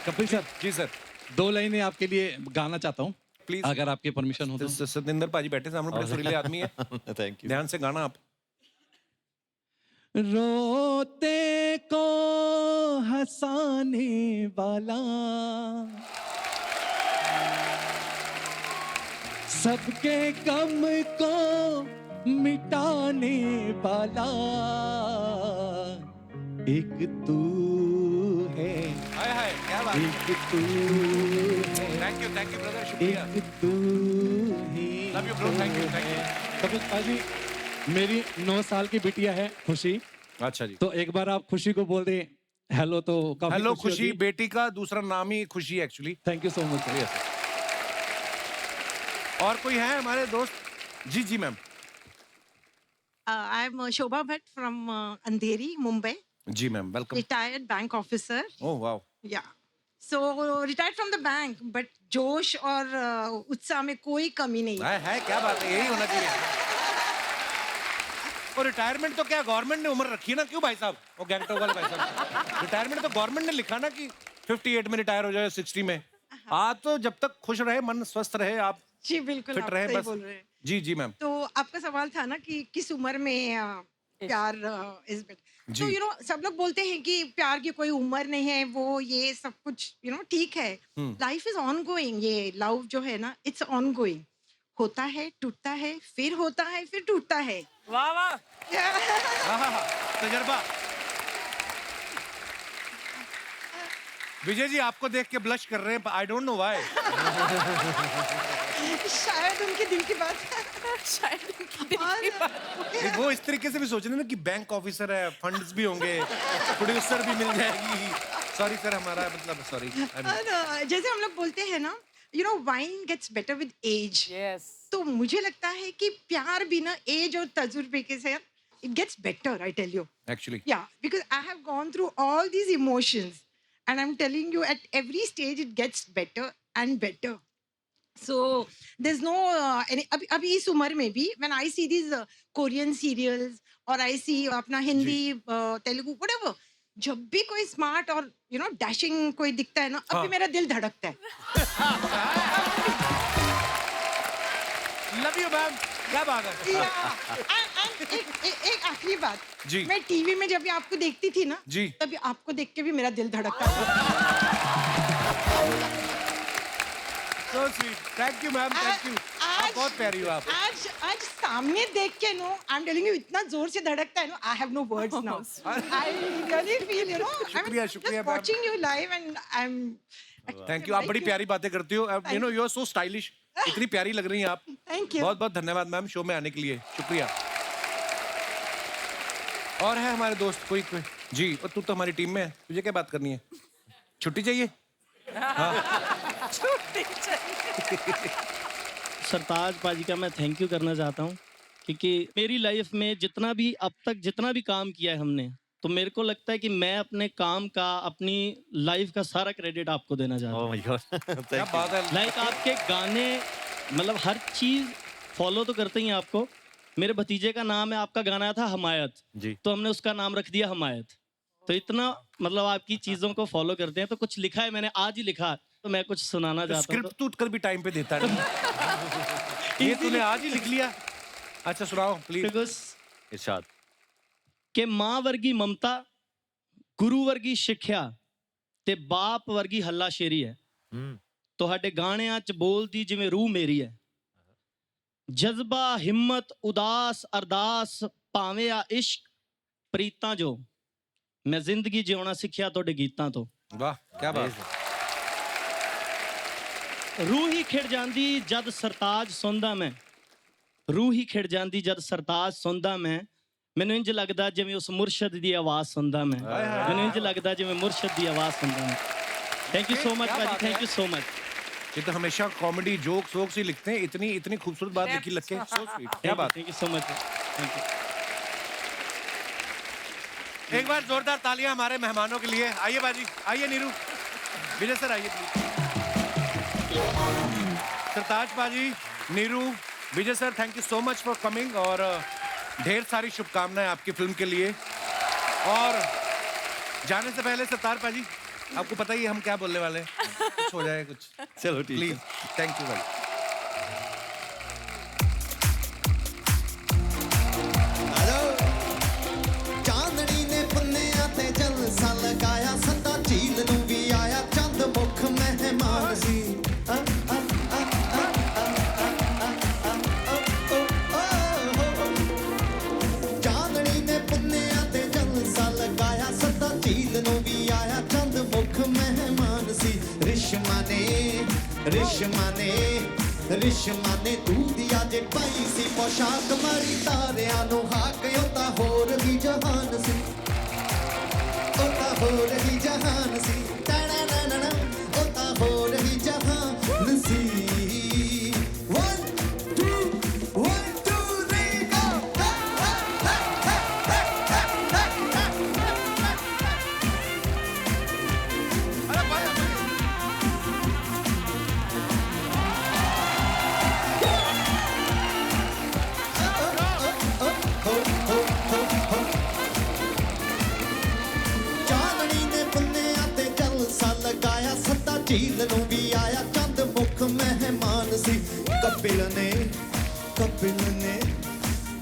कपिल सर। जी सर। 2 लाइनें आपके लिए गाना चाहता हूँ प्लीज, अगर आपकी परमिशन हो तो। सतिंदर पाजी बैठे सामने, बड़े सुरीले आदमी है। Thank you. ध्यान से गाना आप। रोते को हंसाने वाला, सबके गम को मिटाने वाला, एक तू है। हाय हाय, क्या बात। एक तू है। थैंक यू ब्रदर, शुक्रिया। एक तू है। Love you bro, thank you. Kapil पाजी, मेरी 9 साल की बिटिया है खुशी। अच्छा जी। तो एक बार आप खुशी को बोल दें हेलो, तो काफी हेलो खुशी। होगी। बेटी का दूसरा नाम ही Khushi actually. Thank you so much. और कोई है हमारे दोस्त? जी जी ma'am. I am Shobha Bhatt from Andheri, Mumbai. जी ma'am, welcome. Retired bank officer. Oh wow. Yeah. So retired from the bank, but जोश और उत्साह में कोई कमी नहीं है। क्या बात है, यही होना चाहिए। और रिटायरमेंट तो क्या गवर्नमेंट ने उम्र रखी है ना, क्यों भाई साहब? वो गैंगटॉक वाले भाई साहब, रिटायरमेंट तो गवर्नमेंट ने लिखा ना कि 58 में रिटायर हो जाए, 60 में। आप तो जब तक खुश रहे, मन स्वस्थ रहे, आप जी बिल्कुल, फिट आप रहे सही बस। बोल रहे हैं। जी जी मैम। तो आपका सवाल था ना कि किस उम्र में प्यार इज बेटर। जी। तो सब लोग बोलते हैं कि प्यार की कोई उम्र नहीं है, वो ये सब कुछ ठीक है। लाइफ इज ऑन गोइंग, ये लव जो है ना, इट्स ऑन गोइंग। होता है, टूटता है, फिर होता है, फिर टूटता है। वाह वाह, तजर्बा। विजय जी आपको देख के ब्लश कर रहे हैं, आई डोंट नो व्हाई। शायद उनके दिल की बात है। शायद उनके दिल की बात। वो इस तरीके से भी सोच रहे हैं ना कि बैंक ऑफिसर है, फंड्स भी होंगे, प्रोड्यूसर भी मिल जाएगी। सॉरी सर, हमारा मतलब सॉरी। जैसे हम लोग बोलते हैं ना, wine gets better with age. तो मुझे लगता है कि प्यार भी ना एज और तजुर्बे के साथ it gets better, I tell you. Actually. Yeah, because I have gone through all these emotions and I'm telling you at every stage it gets better and better. So there's no abhi is umar mein bhi when I see these Korean serials or I see apna Hindi, Telugu, whatever, जब भी कोई smart और dashing कोई दिखता है ना, अभी मेरा दिल धड़कता है। लव यू मैम, क्या बात है। एक आखिरी बात जी। मैं टीवी में जब भी आपको देखती थी ना जी, तभी आपको देख के भी मेरा दिल धड़कता था। So sweet. Thank you ma'am, thank you. आप बहुत प्यारी हो आप। आज सामने देख के आई एम टेलिंग यू, इतना जोर से धड़कता है ना, I have no words now. I really feel शुक्रिया शुक्रिया ma'am. Watching you live and I am thank you, आप बड़ी प्यारी बातें करती हो। यू आर सो स्टाइलिश, इतनी प्यारी लग रही हैं आप। थैंक यू, बहुत बहुत धन्यवाद मैम शो में आने के लिए, शुक्रिया। और है हमारे दोस्त कोई जी, और तू तो हमारी टीम में है, तुझे क्या बात करनी है? छुट्टी चाहिए? छुट्टी चाहिए। सरताज पाजी का मैं थैंक यू करना चाहता हूँ, क्योंकि मेरी लाइफ में जितना भी अब तक जितना भी काम किया है हमने, तो मेरे को लगता है कि मैं अपने काम का, अपनी लाइफ का सारा क्रेडिट आपको देना चाहता हूँ। क्या बात है। लाइक आपके गाने, मतलब हर चीज फॉलो तो करते ही हैं आपको। मेरे भतीजे का नाम है, आपका गाना था हमायत जी, तो हमने उसका नाम रख दिया हमायत। तो इतना मतलब आपकी चीजों को फॉलो करते हैं। तो कुछ लिखा है, मैंने आज ही लिखा, तो मैं कुछ सुनाना चाहता हूँ। स्क्रिप्ट तू कल भी टाइम पे देता नहीं। ये तूने आज ही लिख लिया? अच्छा सुनाओ प्लीज। इरशाद। कि मां वर्गी ममता, गुरु वर्गी सिੱਖਿਆ ਤੇ ਬਾਪ ਵਰਗੀ ਹੱਲਾ ਸ਼ੇਰੀ ਹੈ। ਤੁਹਾਡੇ ਗਾਣਿਆਂ 'ਚ ਬੋਲਦੀ ਜਿਵੇਂ ਰੂਹ ਮੇਰੀ ਹੈ। ਜਜ਼ਬਾ, ਹਿੰਮਤ, ਉਦਾਸ, ਅਰਦਾਸ, ਭਾਵੇਂ ਆ ਇਸ਼ਕ, ਪ੍ਰੀਤਾਂ ਜੋ ਮੈਂ ਜ਼ਿੰਦਗੀ ਜਿਉਣਾ ਸਿੱਖਿਆ ਤੁਹਾਡੇ ਗੀਤਾਂ ਤੋਂ। ਵਾਹ ਕੀ ਬਾਤ ਹੈ। रूह ही खिड़ जांदी जद सरताज सुनदा मैं, रूह ही खिड़ जांदी जद सरताज सुनदा मैं। मैनू इंज लगदा जिवें उस मुर्शद दी आवाज सुनदा मैं। मैनू इंज लगदा जिवें मुर्शद दी आवाज सुनदा मैं। थैंक यू सो मच भाजी, थैंक यू सो मच। ये तो हमेशा कॉमेडी जोक्स वोक्स ही लिखते हैं, इतनी इतनी खूबसूरत बात लिखी लग के। सो स्वीट, क्या बात। Thank you so much, thank you. एक बार जोरदार तालियां हमारे मेहमानों के लिए। आइए बाजी, आइए नीरू, विजय सर आइए प्लीज। सरताज पाजी, Neeru, Vijay sir, thank you so much for coming और ढेर सारी शुभकामनाएं आपकी फिल्म के लिए। और जाने से पहले सरताज पाजी, आपको पता ही है हम क्या बोलने वाले हैं, कुछ हो जाए कुछ। चलो ठीक है, प्लीज, थैंक यू भाई। चांदनी ने पुन्निया ते जलसा लगाया, सदा झील नूं भी आया चंद मुख मेहमान सी। चांदनी ने पुन्निया ते जलसा लगाया, सदा झील नूं भी आया चंद मुख मेहमान सी। रिश्मा ने दूधिया जे पाई सी पोशाक, मारी तारियां नूं हाक, ओ तां होर भी जहान सी, ओ तां होर भी जहान सी, ओ तां होर भी जहान सी। 1 2 1 2 3 go। ਝੀਲ ਨੂੰ ਵੀ ਆਇਆ ਚੰਦ ਮੁੱਖ ਮਹਿਮਾਨ ਸੀ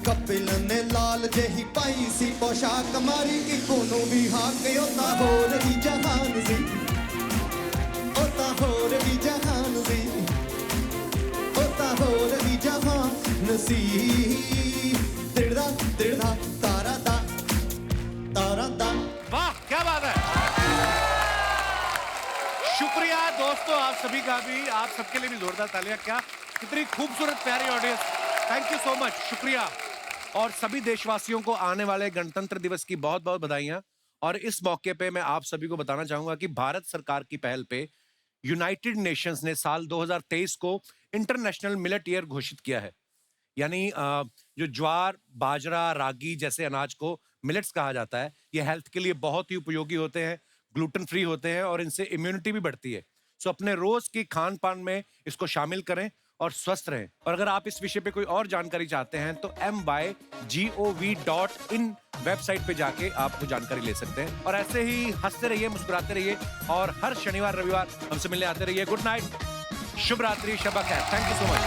ਕਪਿਲ ਨੇ ਲਾਲ ਜਿਹੀ ਪਾਈ ਸੀ ਪੋਸ਼ਾਕ ਮਾਰੀ ਕਿਕੂ ਨੂੰ ਵੀ ਹਾਕ ਉਹ ਤਾਂ ਹੋਰ ਵੀ ਜਹਾਨ ਸੀ ਉਹ ਤਾਂ ਹੋਰ ਵੀ ਜਹਾਨ ਸੀ ਉਹ ਤਾਂ ਹੋਰ ਵੀ ਜਹਾਨ ਸੀ ਦਿੜਦਾ ਤਾਰਾ ਦਾ वाह क्या बात है। शुक्रिया दोस्तों आप सभी का भी, आप सबके लिए भी जोरदार तालियां। क्या कितनी खूबसूरत प्यारी audience, thank you so much, शुक्रिया। और सभी देशवासियों को आने वाले गणतंत्र दिवस की बहुत बहुत बधाइयां। और इस मौके पे मैं आप सभी को बताना चाहूंगा कि भारत सरकार की पहल पे यूनाइटेड नेशंस ने साल 2023 को इंटरनेशनल मिलेट ईयर घोषित किया है। यानी जो ज्वार, बाजरा, रागी जैसे अनाज को मिलेट्स कहा जाता है, ये हेल्थ के लिए बहुत ही उपयोगी होते हैं, ग्लूटेन फ्री होते हैं और इनसे इम्यूनिटी भी बढ़ती है। सो अपने रोज की खान पान में इसको शामिल करें और स्वस्थ रहें। और अगर आप इस विषय पे कोई और जानकारी चाहते हैं तो mygov.in वेबसाइट पे जाके आप जानकारी ले सकते हैं। और ऐसे ही हंसते रहिए, मुस्कुराते रहिए और हर शनिवार रविवार हमसे मिलने आते रहिए। गुड नाइट, शुभ रात्रि, शब खैर। Thank you so much.